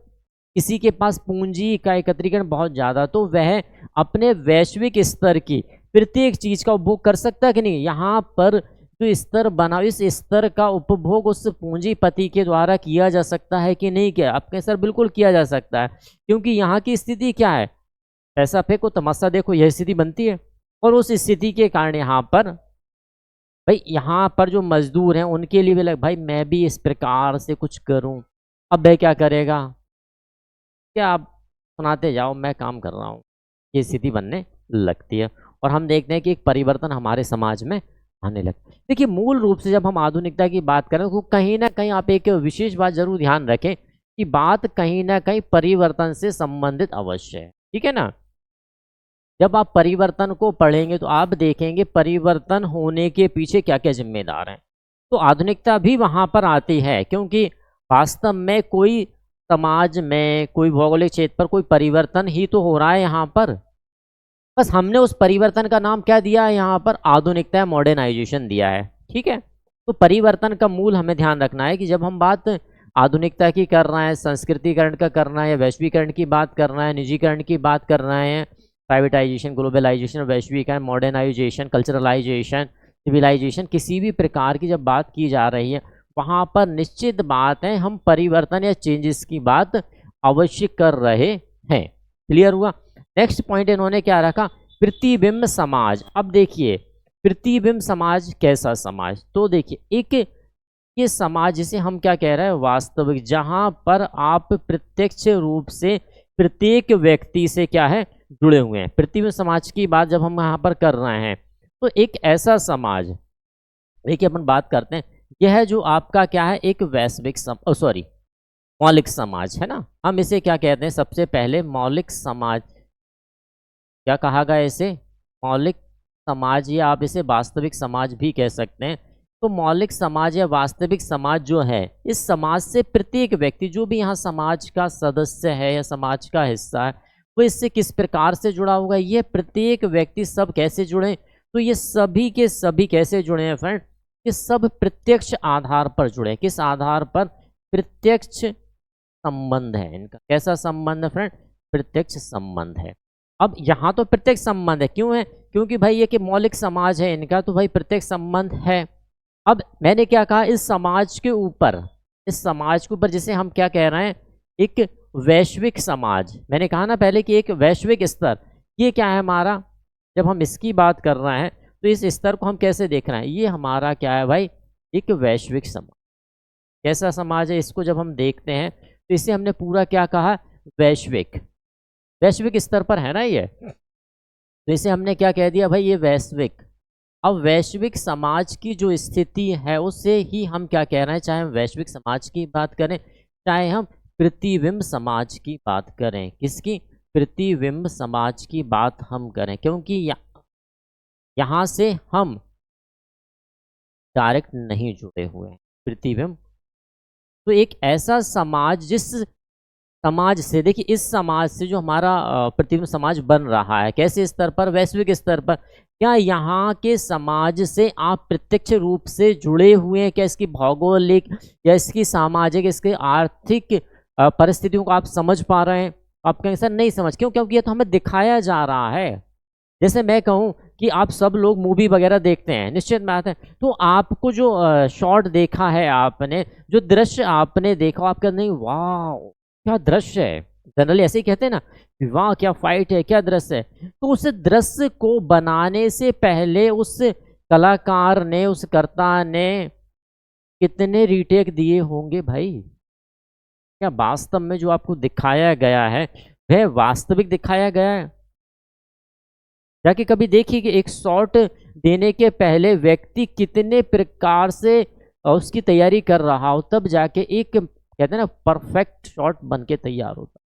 किसी के पास पूंजी का एकत्रीकरण बहुत ज़्यादा, तो वह अपने वैश्विक स्तर की प्रत्येक चीज़ का उपभोग कर सकता है कि नहीं। यहाँ पर जो स्तर बना, इस स्तर का उपभोग उस पूंजीपति के द्वारा किया जा सकता है कि नहीं, किया आपके सर, बिल्कुल किया जा सकता है। क्योंकि यहाँ की स्थिति क्या है, पैसा फेंको तमाशा देखो, यह स्थिति बनती है। और उस स्थिति के कारण यहाँ पर भाई, यहाँ पर जो मजदूर हैं उनके लिए भी लग भाई मैं भी इस प्रकार से कुछ करूँ। अब वह क्या करेगा, क्या आप सुनाते जाओ मैं काम कर रहा हूँ, ये स्थिति बनने लगती है। और हम देखते हैं कि एक परिवर्तन हमारे समाज में आने लगता है। देखिए मूल रूप से जब हम आधुनिकता की बात करें तो कहीं ना कहीं आप एक विशेष बात जरूर ध्यान रखें कि बात कहीं ना कहीं परिवर्तन से संबंधित अवश्य है, ठीक है ना। जब आप परिवर्तन को पढ़ेंगे तो आप देखेंगे परिवर्तन होने के पीछे क्या क्या जिम्मेदार हैं। तो आधुनिकता भी वहां पर आती है, क्योंकि वास्तव में कोई समाज में, कोई भौगोलिक क्षेत्र पर कोई परिवर्तन ही तो हो रहा है यहाँ पर। बस हमने उस परिवर्तन का नाम क्या दिया है, यहाँ पर आधुनिकता, मॉडर्नाइजेशन दिया है, ठीक है। तो परिवर्तन का मूल हमें ध्यान रखना है कि जब हम बात आधुनिकता की कर रहे हैं, संस्कृतिकरण का कर रहे हैं, वैश्वीकरण की बात कर रहे हैं, निजीकरण की बात कर रहे हैं, प्राइवेटाइजेशन, ग्लोबलाइजेशन, वैश्वीकरण, मॉडर्नाइजेशन, कल्चरलाइजेशन, सिविलाइजेशन, किसी भी प्रकार की जब बात की जा रही है वहाँ पर निश्चित बात है हम परिवर्तन या चेंजेस की बात अवश्य कर रहे हैं। क्लियर हुआ। नेक्स्ट पॉइंट इन्होंने क्या रखा, प्रतिबिंब समाज। अब देखिए प्रतिबिंब समाज कैसा समाज, तो देखिए एक ये समाज जिसे हम क्या कह रहे हैं, वास्तविक, जहां पर आप प्रत्यक्ष रूप से प्रत्येक व्यक्ति से क्या है, जुड़े हुए हैं। प्रतिबिंब समाज की बात जब हम यहाँ पर कर रहे हैं तो एक ऐसा समाज, देखिए अपन बात करते हैं, यह जो आपका क्या है, एक वैश्विक मौलिक समाज है ना। हम इसे क्या कहते हैं, सबसे पहले मौलिक समाज, क्या कहा गया इसे, मौलिक समाज या आप इसे वास्तविक समाज भी कह सकते हैं। तो मौलिक समाज या वास्तविक समाज जो है, इस समाज से प्रत्येक व्यक्ति जो भी यहाँ समाज का सदस्य है या समाज का हिस्सा है, वो इससे किस प्रकार से जुड़ा होगा, ये प्रत्येक व्यक्ति सब कैसे जुड़े, तो ये सभी के सभी कैसे जुड़े हैं फ्रेंड, ये सब प्रत्यक्ष आधार पर जुड़े। किस आधार पर? प्रत्यक्ष संबंध है इनका। कैसा संबंध है फ्रेंड? प्रत्यक्ष संबंध है। अब यहाँ तो प्रत्यक्ष संबंध है, क्यों है? क्योंकि भाई ये कि मौलिक समाज है इनका, तो भाई प्रत्यक्ष संबंध है। अब मैंने क्या कहा, इस समाज के ऊपर, इस समाज के ऊपर जिसे हम क्या कह रहे हैं, एक वैश्विक समाज। मैंने कहा ना पहले कि एक वैश्विक स्तर, ये क्या है हमारा, जब हम इसकी बात कर रहे हैं तो इस स्तर को हम कैसे देख रहे हैं, ये हमारा क्या है भाई, एक वैश्विक समाज। कैसा समाज है, इसको जब हम देखते हैं तो इसे हमने पूरा क्या कहा, वैश्विक, वैश्विक स्तर पर है ना ये, तो इसे हमने क्या कह दिया भाई, ये वैश्विक। अब वैश्विक समाज की जो स्थिति है उससे ही हम क्या कह रहे हैं, चाहे हम वैश्विक समाज की बात करें, चाहे हम प्रतिबिंब समाज की बात करें। किसकी? प्रतिबिंब समाज की बात हम करें, क्योंकि यहाँ से हम डायरेक्ट नहीं जुड़े हुए हैं। प्रतिबिंब तो एक ऐसा समाज, जिस समाज से, देखिए इस समाज से जो हमारा प्रतिबिंब समाज बन रहा है, कैसे स्तर पर, वैश्विक स्तर पर, क्या यहाँ के समाज से आप प्रत्यक्ष रूप से जुड़े हुए हैं? क्या इसकी भौगोलिक या इसकी सामाजिक, इसके आर्थिक परिस्थितियों को आप समझ पा रहे हैं? आप कहेंगे सर नहीं समझ, क्यों? क्योंकि ये तो हमें दिखाया जा रहा है। जैसे मैं कहूँ कि आप सब लोग मूवी वगैरह देखते हैं, निश्चित बात है, तो आपको जो शॉट देखा है आपने, जो दृश्य आपने देखा, आप कहते नहीं वाह क्या दृश्य है, जनरली ऐसे ही कहते हैं ना, वाह क्या फाइट है, क्या दृश्य है। तो उस दृश्य को बनाने से पहले उस कलाकार ने, उस कर्ता ने कितने रीटेक दिए होंगे भाई? क्या वास्तव में जो आपको दिखाया गया है वह वास्तविक दिखाया गया है? जाके कभी देखिए कि एक शॉट देने के पहले व्यक्ति कितने प्रकार से उसकी तैयारी कर रहा हो, तब जाके एक कहते हैं ना परफेक्ट शॉट बन के तैयार होता,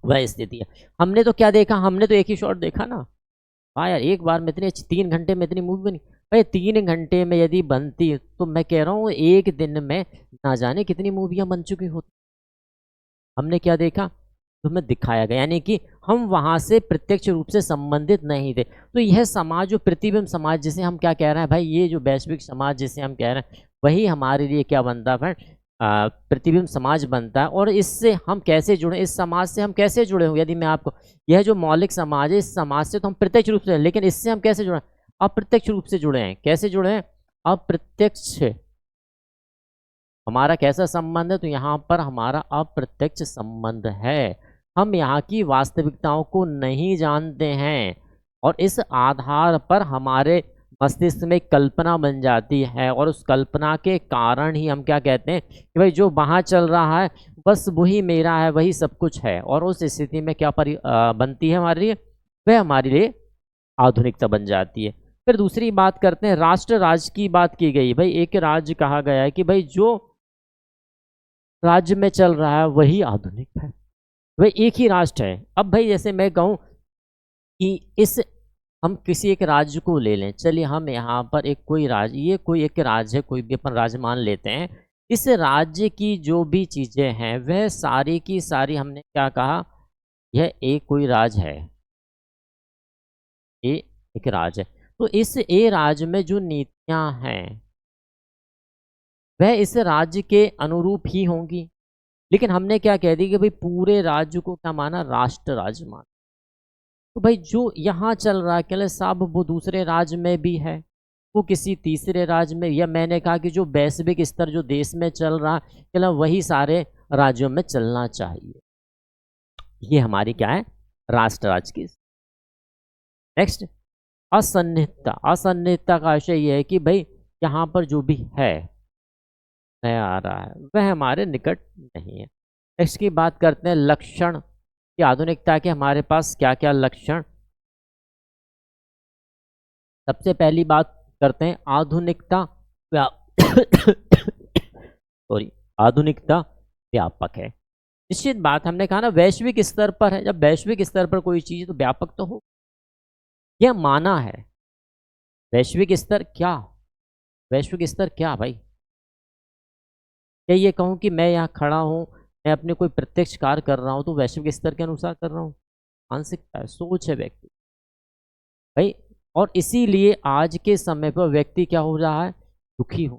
वह स्थिति है। हमने तो क्या देखा, हमने तो एक ही शॉट देखा ना। हाँ यार, एक बार में इतनी अच्छी, 3 घंटे में इतनी मूवी बनी भाई, 3 घंटे में यदि बनती तो मैं कह रहा हूँ एक दिन में ना जाने कितनी मूवियाँ बन चुकी होती। हमने क्या देखा, तो हमें दिखाया गया, यानी कि हम वहाँ से प्रत्यक्ष रूप से संबंधित नहीं थे। तो यह समाज, जो प्रतिबिंब समाज जिसे हम क्या कह रहे हैं भाई, ये जो वैश्विक समाज जिसे हम कह रहे हैं, वही हमारे लिए क्या बनता है फ्रेंड, प्रतिबिंब समाज बनता है। और इससे हम कैसे जुड़े, इस समाज से हम कैसे जुड़े हुए? यदि मैं आपको, यह जो मौलिक समाज है, इस समाज से तो हम प्रत्यक्ष रूप से, लेकिन इससे हम कैसे जुड़े? अप्रत्यक्ष रूप से जुड़े हैं। कैसे जुड़े हैं? अप्रत्यक्ष। हमारा कैसा संबंध है? तो यहाँ पर हमारा अप्रत्यक्ष संबंध है। हम यहाँ की वास्तविकताओं को नहीं जानते हैं और इस आधार पर हमारे मस्तिष्क में कल्पना बन जाती है, और उस कल्पना के कारण ही हम क्या कहते हैं कि भाई जो वहाँ चल रहा है बस वही मेरा है, वही सब कुछ है। और उस स्थिति में क्या बनती है हमारे लिए? वह हमारे लिए आधुनिकता बन जाती है। फिर दूसरी बात करते हैं, राष्ट्र राज्य की बात की गई। भाई एक राज्य कहा गया है कि भाई जो राज्य में चल रहा है वही आधुनिक है, भाई एक ही राष्ट्र है। अब भाई जैसे मैं कहूँ कि इस, हम किसी एक राज्य को ले लें, चलिए हम यहाँ पर एक कोई राज्य, ये कोई एक राज्य है, कोई भी अपन राज्य मान लेते हैं। इस राज्य की जो भी चीज़ें हैं वह सारी की सारी, हमने क्या कहा, यह एक कोई राज्य है, ये एक राज्य है। तो इस ए राज्य में जो नीतियाँ हैं वह इस राज्य के अनुरूप ही होंगी, लेकिन हमने क्या कह दी कि भाई पूरे राज्य को क्या माना, राष्ट्र राज्य माना। तो भाई जो यहाँ चल रहा है कहले साहब वो दूसरे राज्य में भी है, वो किसी तीसरे राज्य में, या मैंने कहा कि जो वैश्विक स्तर जो देश में चल रहा है कहला वही सारे राज्यों में चलना चाहिए। ये हमारी क्या है, राष्ट्र राज्य की। नेक्स्ट, असन्निहितता। असन्निहितता का आशय ये है कि भाई यहाँ पर जो भी है नया आ रहा है वह हमारे निकट नहीं है। नेक्स्ट की बात करते हैं लक्षण कि आधुनिकता के हमारे पास क्या क्या लक्षण। सबसे पहली बात करते हैं आधुनिकता सॉरी, आधुनिकता व्यापक है। निश्चित बात, हमने कहा ना वैश्विक स्तर पर है, जब वैश्विक स्तर पर कोई चीज़ तो व्यापक तो हो, यह माना है। वैश्विक स्तर क्या? वैश्विक स्तर क्या भाई? क्या ये कहूँ कि मैं यहाँ खड़ा हूँ, मैं अपने कोई प्रत्यक्ष कार्य कर रहा हूँ तो वैश्विक स्तर के अनुसार कर रहा हूँ? मानसिकता है, सोच है व्यक्ति भाई। और इसीलिए आज के समय पर व्यक्ति क्या हो रहा है? दुखी हो।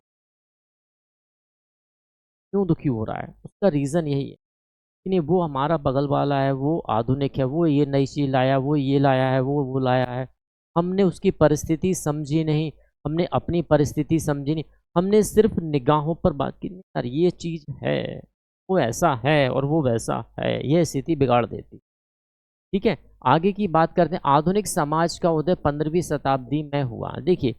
क्यों दुखी हो रहा है? उसका रीज़न यही है कि नहीं, वो हमारा बगल वाला है, वो आधुनिक है, वो ये नई चीज़ लाया, वो ये लाया है, वो लाया है। हमने उसकी परिस्थिति समझी नहीं, हमने अपनी परिस्थिति समझी नहीं, हमने सिर्फ निगाहों पर बात की। नहीं यार, ये चीज़ है, वो ऐसा है और वो वैसा है, ये स्थिति बिगाड़ देती। ठीक है, आगे की बात करते हैं। आधुनिक समाज का उदय 15वीं शताब्दी में हुआ। देखिए,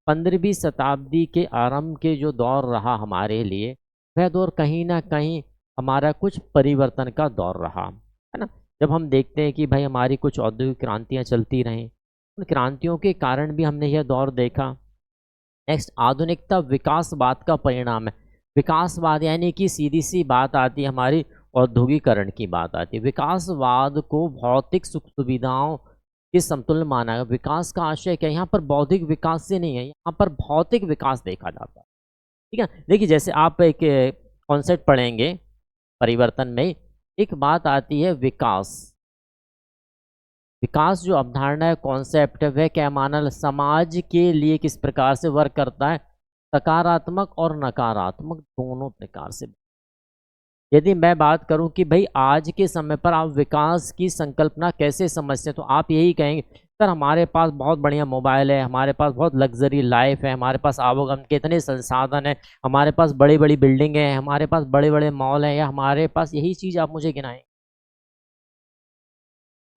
15वीं शताब्दी के आरंभ के जो दौर रहा हमारे लिए, वह दौर कहीं ना कहीं हमारा कुछ परिवर्तन का दौर रहा, है ना। जब हम देखते हैं कि भाई हमारी कुछ औद्योगिक क्रांतियां चलती रहीं, उन क्रांतियों के कारण भी हमने यह दौर देखा। नेक्स्ट, आधुनिकता विकासवाद का परिणाम है। विकासवाद यानी कि सीधी सी बात आती है हमारी, औद्योगिकरण की बात आती है। विकासवाद को भौतिक सुख सुविधाओं के समतुल्य माना है। विकास का आशय क्या है? यहाँ पर बौद्धिक विकास से नहीं है, यहाँ पर भौतिक विकास देखा जाता है। ठीक है, देखिए जैसे आप एक कॉन्सेप्ट पढ़ेंगे परिवर्तन में, एक बात आती है विकास। विकास जो अवधारणा है, कॉन्सेप्ट है, वह क्या माना समाज के लिए किस प्रकार से वर्क करता है? सकारात्मक और नकारात्मक दोनों प्रकार से। यदि मैं बात करूं कि भाई आज के समय पर आप विकास की संकल्पना कैसे समझते हैं, तो आप यही कहेंगे सर हमारे पास बहुत बढ़िया मोबाइल है, हमारे पास बहुत लग्जरी लाइफ है, हमारे पास आवागमन के इतने संसाधन है, हमारे पास बड़ी बड़ी बिल्डिंग है, हमारे पास बड़े बड़े मॉल हैं, या हमारे पास यही चीज़ आप मुझे गिनाएं?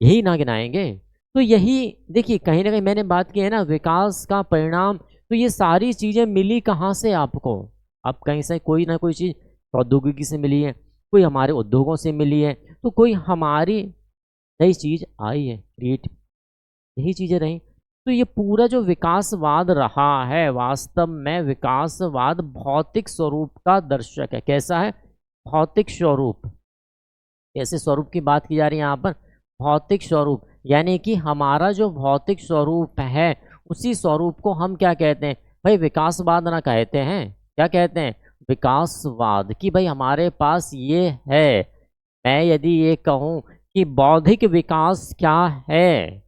यही ना गिनाएंगे? तो यही देखिए, कहीं ना कहीं मैंने बात की है ना, विकास का परिणाम। तो ये सारी चीज़ें मिली कहाँ से आपको? आप कहीं से कोई ना कोई चीज़ प्रौद्योगिकी से मिली है, कोई हमारे उद्योगों से मिली है, तो कोई हमारी नई चीज़ आई है, क्रिएट, यही चीज़ें रहीं। तो ये पूरा जो विकासवाद रहा है, वास्तव में विकासवाद भौतिक स्वरूप का दर्शक है। कैसा है? भौतिक स्वरूप। ऐसे स्वरूप की बात की जा रही है यहाँ पर, भौतिक स्वरूप, यानी कि हमारा जो भौतिक स्वरूप है, उसी स्वरूप को हम क्या कहते हैं भाई? विकासवाद ना कहते हैं, क्या कहते हैं? विकासवाद। कि भाई हमारे पास ये है। मैं यदि ये कहूँ कि बौद्धिक विकास क्या है,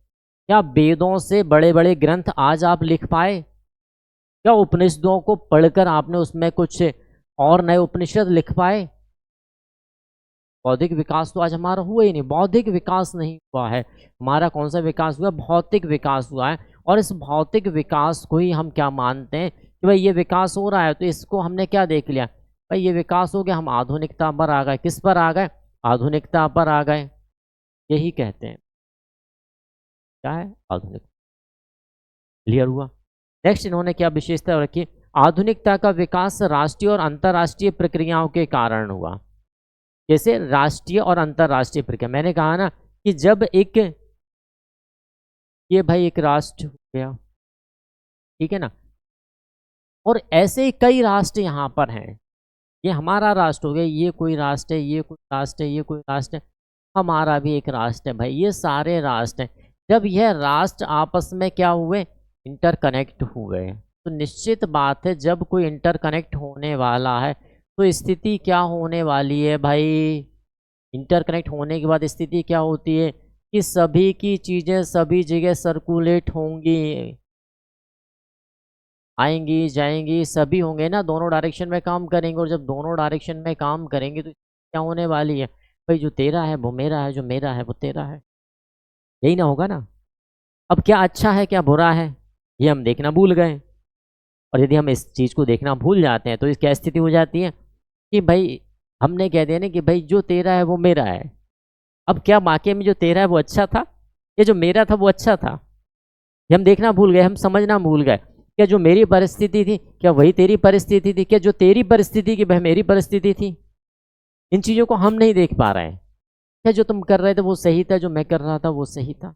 क्या वेदों से बड़े बड़े ग्रंथ आज आप लिख पाए? क्या उपनिषदों को पढ़कर आपने उसमें कुछ और नए उपनिषद लिख पाए? बौद्धिक विकास तो आज हमारा हुआ ही नहीं, बौद्धिक विकास नहीं हुआ है। हमारा कौन सा विकास हुआ? भौतिक विकास हुआ है। और इस भौतिक विकास को ही हम क्या मानते हैं कि भाई ये विकास हो रहा है, तो इसको हमने क्या देख लिया भाई? ये विकास हो गया, हम आधुनिकता पर आ गए। किस पर आ गए? आधुनिकता पर आ गए। यही कहते हैं क्या है? आधुनिक। क्लियर हुआ? नेक्स्ट, इन्होंने क्या विशेषता रखी? आधुनिकता का विकास राष्ट्रीय और अंतर्राष्ट्रीय प्रक्रियाओं के कारण हुआ। जैसे राष्ट्रीय और अंतर्राष्ट्रीय प्रक्रिया, मैंने कहा ना कि जब एक, ये भाई एक राष्ट्र हो गया, ठीक है ना, और ऐसे ही कई राष्ट्र यहाँ पर हैं। ये हमारा राष्ट्र हो गया, ये कोई राष्ट्र है, ये कोई राष्ट्र है, ये कोई राष्ट्र है, हमारा भी एक राष्ट्र है भाई। ये सारे राष्ट्र हैं। जब यह राष्ट्र आपस में क्या हुए? इंटरकनेक्ट हुए। तो निश्चित बात है, जब कोई इंटरकनेक्ट होने वाला है तो स्थिति क्या होने वाली है भाई? इंटरकनेक्ट होने के बाद स्थिति क्या होती है कि सभी की चीज़ें सभी जगह सर्कुलेट होंगी, आएंगी जाएंगी, सभी होंगे ना, दोनों डायरेक्शन में काम करेंगे। और जब दोनों डायरेक्शन में काम करेंगे तो क्या होने वाली है भाई? जो तेरा है वो मेरा है, जो मेरा है वो तेरा है। यही ना होगा ना? अब क्या अच्छा है क्या बुरा है, ये हम देखना भूल गए। और यदि हम इस चीज़ को देखना भूल जाते हैं तो इस क्या स्थिति हो जाती है कि भाई हमने कह दिया ना कि भाई जो तेरा है वो मेरा है। अब क्या वाकई में जो तेरा है वो अच्छा था, या जो मेरा था वो अच्छा था? ये हम देखना भूल गए, हम समझना भूल गए। क्या जो मेरी परिस्थिति थी क्या वही तेरी परिस्थिति थी? क्या जो तेरी परिस्थिति की वह मेरी परिस्थिति थी? इन चीज़ों को हम नहीं देख पा रहे हैं। क्या जो तुम कर रहे थे वो सही था, जो मैं कर रहा था वो सही था?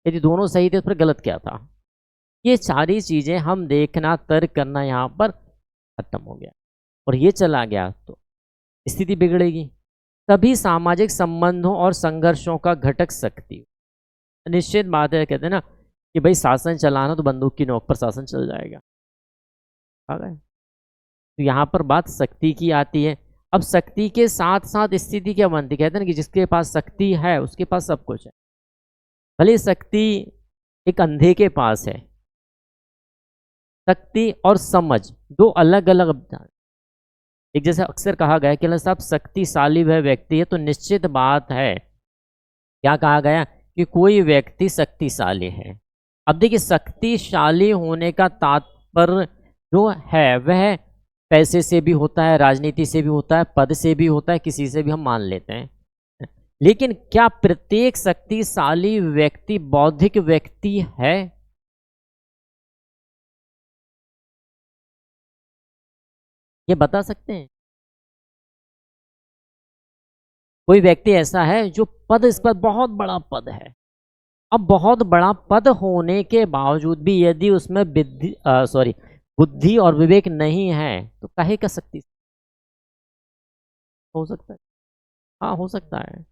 यदि दोनों सही थे तो फिर गलत क्या था? ये सारी चीज़ें हम देखना, तर्क करना यहाँ पर खत्म हो गया और ये चला गया तो स्थिति बिगड़ेगी। तभी सामाजिक संबंधों और संघर्षों का घटक शक्ति। निश्चित बात है, कहते हैं ना कि भाई शासन चलाना तो बंदूक की नोक पर शासन चल जाएगा। आ गए। तो यहाँ पर बात शक्ति की आती है। अब शक्ति के साथ साथ स्थिति क्या बनती, कहते हैं ना कि जिसके पास शक्ति है उसके पास सब कुछ है। भले शक्ति एक अंधे के पास है, शक्ति और समझ दो अलग अलग। एक जैसे अक्सर कहा गया कि साहब शक्तिशाली वह व्यक्ति है, तो निश्चित बात है क्या कहा गया कि कोई व्यक्ति शक्तिशाली है। अब देखिए शक्तिशाली होने का तात्पर्य जो है वह पैसे से भी होता है, राजनीति से भी होता है, पद से भी होता है, किसी से भी हम मान लेते हैं। लेकिन क्या प्रत्येक शक्तिशाली व्यक्ति बौद्धिक व्यक्ति है? ये बता सकते हैं? कोई व्यक्ति ऐसा है जो पद, इस पर बहुत बड़ा पद है, अब बहुत बड़ा पद होने के बावजूद भी यदि उसमें बुद्धि और विवेक नहीं है तो काहे का शक्ति हो सकता है? हाँ हो सकता है,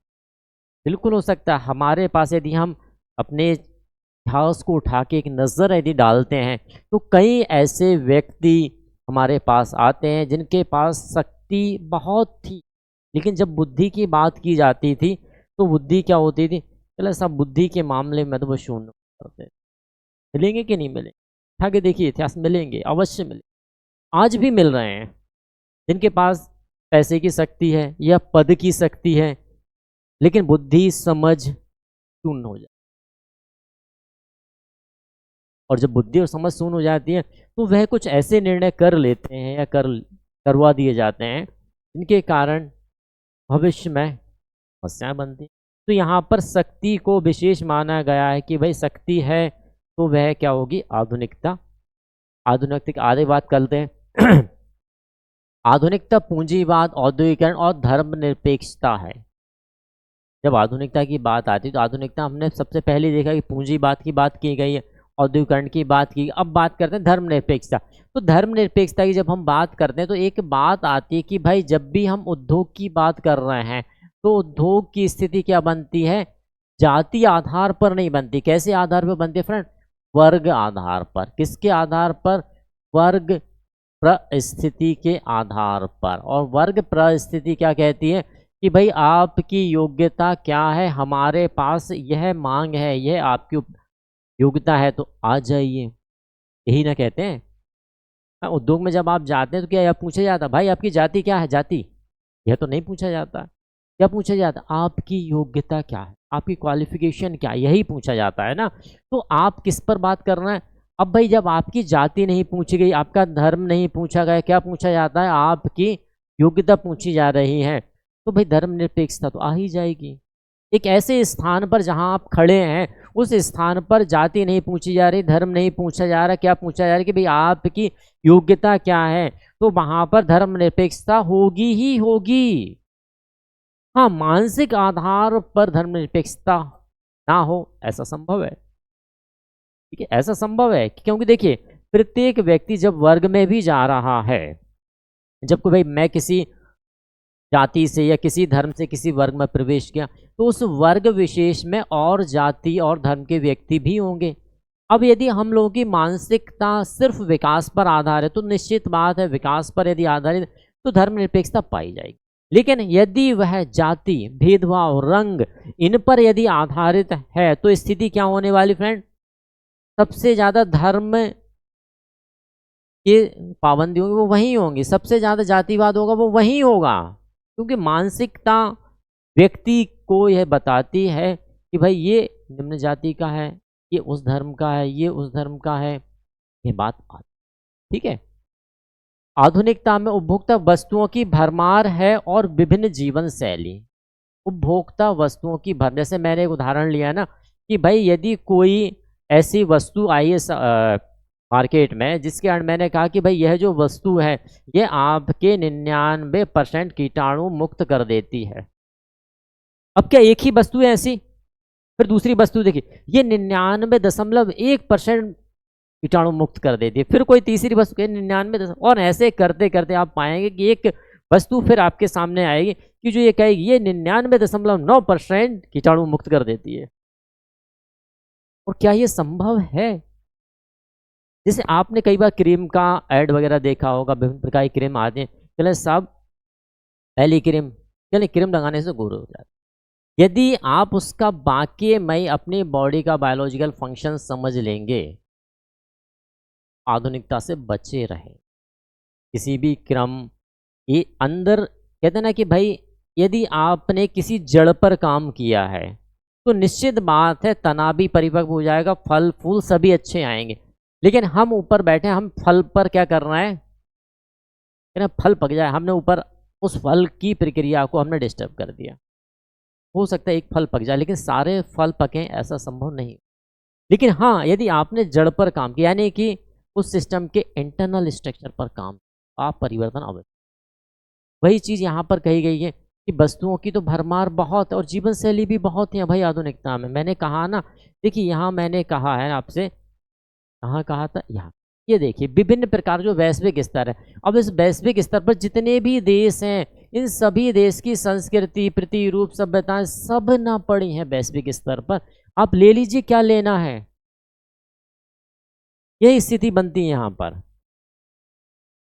बिल्कुल हो सकता है। हमारे पास यदि हम अपने इतिहास को उठा के एक नज़र यदि डालते हैं तो कई ऐसे व्यक्ति हमारे पास आते हैं जिनके पास शक्ति बहुत थी, लेकिन जब बुद्धि की बात की जाती थी तो बुद्धि क्या होती थी, चलो सब बुद्धि के मामले में तो वो शून्य करते हैं। मिलेंगे कि नहीं मिलेंगे? उठा के देखिए इतिहास, मिलेंगे, अवश्य मिलेंगे, आज भी मिल रहे हैं जिनके पास पैसे की शक्ति है या पद की शक्ति है, लेकिन बुद्धि समझ शून्य हो जाए। और जब बुद्धि और समझ शून्य हो जाती है तो वह कुछ ऐसे निर्णय कर लेते हैं या करवा दिए जाते हैं जिनके कारण भविष्य में समस्याएं बनती हैं। तो यहाँ पर शक्ति को विशेष माना गया है कि भाई शक्ति है तो वह क्या होगी, आधुनिकता। आधुनिकता की आधे बात करते हैं। आधुनिकता पूंजीवाद, औद्योगिकरण और धर्मनिरपेक्षता है। जब आधुनिकता की बात आती है तो आधुनिकता हमने सबसे पहले देखा कि पूंजीवाद की बात की गई है, औद्योगिकरण की बात की। अब बात करते हैं धर्मनिरपेक्षता। तो धर्मनिरपेक्षता की जब हम बात करते हैं तो एक बात आती है कि भाई जब भी हम उद्योग की बात कर रहे हैं तो उद्योग की स्थिति क्या बनती है, जाति आधार पर नहीं बनती। कैसे आधार पर बनती है फ्रेंड? वर्ग आधार पर। किसके आधार पर? वर्ग परिस्थिति के आधार पर। और वर्ग परिस्थिति क्या कहती है कि भाई आपकी योग्यता क्या है, हमारे पास यह मांग है, यह आपकी योग्यता है तो आ जाइए, यही ना कहते हैं। उद्योग में जब आप जाते हैं तो क्या यह पूछा जाता भाई आपकी जाति क्या है? जाति यह तो नहीं पूछा जाता। क्या पूछा जाता? आपकी योग्यता क्या है, आपकी क्वालिफिकेशन क्या है, यही पूछा जाता है ना। तो आप किस पर बात कर रहे हैं? अब भाई जब आपकी जाति नहीं पूछी गई, आपका धर्म नहीं पूछा गया, क्या पूछा जाता है? आपकी योग्यता पूछी जा रही है। तो भाई धर्मनिरपेक्षता तो आ ही जाएगी। एक ऐसे स्थान पर जहां आप खड़े हैं उस स्थान पर जाति नहीं पूछी जा रही, धर्म नहीं पूछा जा रहा, क्या पूछा जा रहा है कि भाई आपकी योग्यता क्या है, तो वहां पर धर्मनिरपेक्षता होगी ही होगी। हाँ, मानसिक आधार पर धर्मनिरपेक्षता ना हो ऐसा संभव है। ठीक है, ऐसा संभव है क्योंकि देखिए प्रत्येक व्यक्ति जब वर्ग में भी जा रहा है, जब कोई भाई मैं किसी जाति से या किसी धर्म से किसी वर्ग में प्रवेश किया तो उस वर्ग विशेष में और जाति और धर्म के व्यक्ति भी होंगे। अब यदि हम लोगों की मानसिकता सिर्फ विकास पर आधारित है तो निश्चित बात है विकास पर यदि आधारित तो धर्मनिरपेक्षता पाई जाएगी। लेकिन यदि वह जाति, भेदभाव, रंग इन पर यदि आधारित है तो स्थिति क्या होने वाली फ्रेंड? सबसे ज्यादा धर्म के पाबंदी होंगी वो वहीं होंगी, सबसे ज्यादा जातिवाद होगा वो वहीं होगा। क्योंकि मानसिकता व्यक्ति को यह बताती है कि भाई ये निम्न जाति का है, ये उस धर्म का है, ये उस धर्म का है, ये बात आती। ठीक है। आधुनिकता में उपभोक्ता वस्तुओं की भरमार है और विभिन्न जीवन शैली। उपभोक्ता वस्तुओं की भर, जैसे मैंने एक उदाहरण लिया ना कि भाई यदि कोई ऐसी वस्तु आई है मार्केट में जिसके कारण मैंने कहा कि भाई यह जो वस्तु है ये आपके 99% कीटाणु मुक्त कर देती है। अब क्या एक ही वस्तु है ऐसी? फिर दूसरी वस्तु देखिए ये 99.1% कीटाणु मुक्त कर देती है। फिर कोई तीसरी वस्तु 99, और ऐसे करते करते आप पाएंगे कि एक वस्तु फिर आपके सामने आएगी कि जो ये कहेगी ये 99.9% कीटाणु मुक्त कर देती है। और क्या ये संभव है? जैसे आपने कई बार क्रीम का ऐड वगैरह देखा होगा, विभिन्न प्रकार की क्रीम आती हैं, चले साहब पहली क्रीम, चले क्रीम लगाने से गोरे हो जाते। यदि आप उसका वाकई अपनी बॉडी का बायोलॉजिकल फंक्शन समझ लेंगे, आधुनिकता से बचे रहे। किसी भी क्रम ये अंदर कहते हैं ना कि भाई यदि आपने किसी जड़ पर काम किया है तो निश्चित बात है तना भी परिपक्व हो जाएगा, फल फूल सभी अच्छे आएंगे। लेकिन हम ऊपर बैठे, हम फल पर क्या कर रहे हैं, कह रहे हैं फल पक जाए, हमने ऊपर उस फल की प्रक्रिया को हमने डिस्टर्ब कर दिया। हो सकता है एक फल पक जाए लेकिन सारे फल पकें ऐसा संभव नहीं। लेकिन हाँ, यदि आपने जड़ पर काम किया यानी कि उस सिस्टम के इंटरनल स्ट्रक्चर पर काम, आप परिवर्तन अवश्य। वही चीज़ यहाँ पर कही गई है कि वस्तुओं की तो भरमार बहुत है और जीवन शैली भी बहुत है भाई आधुनिकता में। मैंने कहा ना, देखिए यहाँ मैंने कहा है आपसे, कहाँ कहा था, यहाँ ये देखिए विभिन्न प्रकार जो वैश्विक स्तर है। अब इस वैश्विक स्तर पर जितने भी देश हैं, इन सभी देश की संस्कृति प्रतिरूप सभ्यताएं सब ना पड़ी हैं वैश्विक स्तर पर। आप ले लीजिए क्या लेना है, यही स्थिति बनती है यहाँ पर।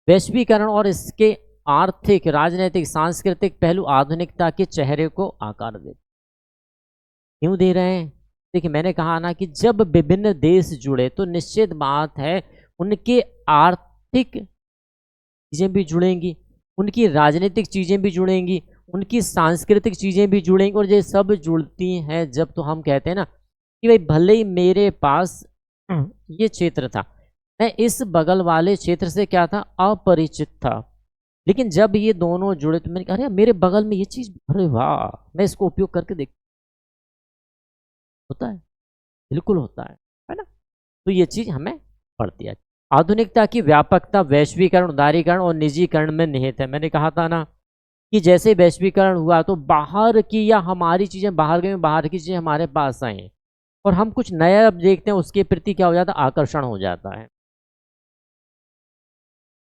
वैश्वीकरण और इसके आर्थिक राजनीतिक सांस्कृतिक पहलू आधुनिकता के चेहरे को आकार दे, क्यों दे रहे हैं? देखिए मैंने कहा ना कि जब विभिन्न देश जुड़े तो निश्चित बात है उनके आर्थिक चीज़ें भी जुड़ेंगी, उनकी राजनीतिक चीज़ें भी जुड़ेंगी, उनकी सांस्कृतिक चीज़ें भी जुड़ेंगी। और ये सब जुड़ती हैं जब तो हम कहते हैं ना कि भाई भले ही मेरे पास ये क्षेत्र था, मैं इस बगल वाले क्षेत्र से क्या था, अपरिचित था, लेकिन जब ये दोनों जुड़े तो मैंने कहा अरे मेरे बगल में ये चीज़, अरे वाह मैं इसको उपयोग करके देख, होता है, बिल्कुल होता है ना। तो ये चीज़ हमें पड़ती है। आधुनिकता की व्यापकता वैश्वीकरण, उदारीकरण और निजीकरण में निहित है। मैंने कहा था ना कि जैसे वैश्वीकरण हुआ तो बाहर की या हमारी चीज़ें बाहर गई, बाहर की चीज़ें हमारे पास आई और हम कुछ नया अब देखते हैं, उसके प्रति क्या हो जाता है, आकर्षण हो जाता है।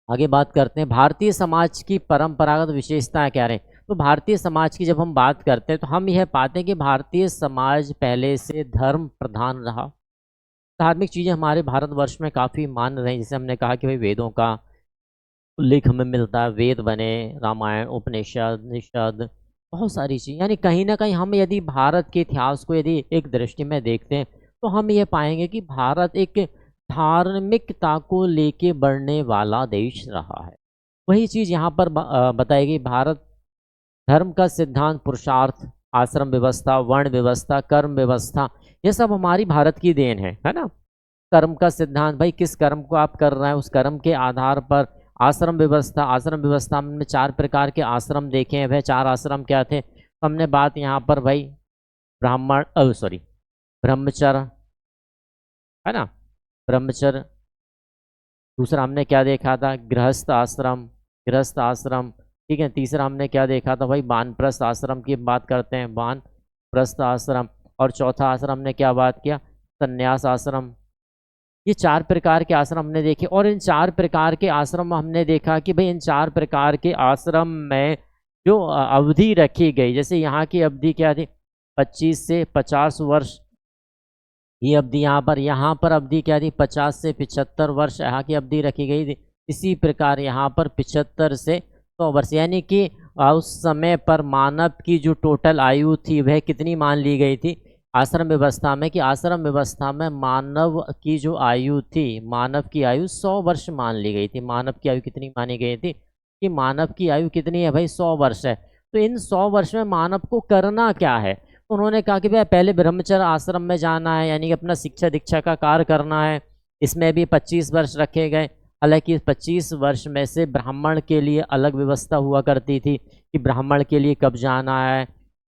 आगे बात करते हैं भारतीय समाज की परंपरागत विशेषताएं क्या रहे। तो भारतीय समाज की जब हम बात करते हैं तो हम यह पाते हैं कि भारतीय समाज पहले से धर्म प्रधान रहा। धार्मिक चीज़ें हमारे भारतवर्ष में काफ़ी मान रही, जैसे हमने कहा कि भाई वेदों का उल्लेख हमें मिलता है, वेद बने, रामायण उपनिषद निषद, बहुत सारी चीज़, यानी कहीं ना कहीं हम यदि भारत के इतिहास को यदि एक दृष्टि में देखते हैं तो हम ये पाएंगे कि भारत एक धार्मिकता को लेके बढ़ने वाला देश रहा है। वही चीज़ यहाँ पर बताई गई, भारत धर्म का सिद्धांत, पुरुषार्थ, आश्रम व्यवस्था, वर्ण व्यवस्था, कर्म व्यवस्था, ये सब हमारी भारत की देन है ना। कर्म का सिद्धांत, भाई किस कर्म को आप कर रहे हैं उस कर्म के आधार पर। आश्रम व्यवस्था, आश्रम व्यवस्था में 4 प्रकार के आश्रम देखे हैं। वह 4 आश्रम क्या थे? तो हमने बात यहाँ पर भाई ब्रह्मचर्य है ना, ब्रह्मचर्य। दूसरा हमने क्या देखा था? गृहस्थ आश्रम, गृहस्थ आश्रम, ठीक है। तीसरा हमने क्या देखा था भाई? वानप्रस्थ आश्रम की बात करते हैं, वानप्रस्थ आश्रम। और चौथा आश्रम हमने क्या बात किया? संन्यास आश्रम। ये 4 प्रकार के आश्रम हमने देखे और इन 4 प्रकार के आश्रम हमने देखा कि भाई इन 4 प्रकार के आश्रम में जो अवधि रखी गई, जैसे यहाँ की अवधि क्या थी? 25 से 50 वर्ष ये अवधि, यहाँ पर अवधि क्या थी? 50 से 75 वर्ष यहाँ की अवधि रखी गई थी। इसी प्रकार यहाँ पर 75 से 100 वर्ष, यानी कि उस समय पर मानव की जो टोटल आयु थी वह कितनी मान ली गई थी आश्रम व्यवस्था में? कि आश्रम व्यवस्था में मानव की जो आयु थी, मानव की आयु 100 वर्ष मान ली गई थी। मानव की आयु कितनी मानी गई थी? कि मानव की आयु कितनी है भाई? 100 वर्ष है। तो इन 100 वर्ष में मानव को करना क्या है? उन्होंने कहा कि भाई पहले ब्रह्मचर्य आश्रम में जाना है, यानी कि अपना शिक्षा दीक्षा का कार्य करना है। इसमें भी 25 वर्ष रखे गए। हालांकि 25 वर्ष में से ब्राह्मण के लिए अलग व्यवस्था हुआ करती थी कि ब्राह्मण के लिए कब जाना है,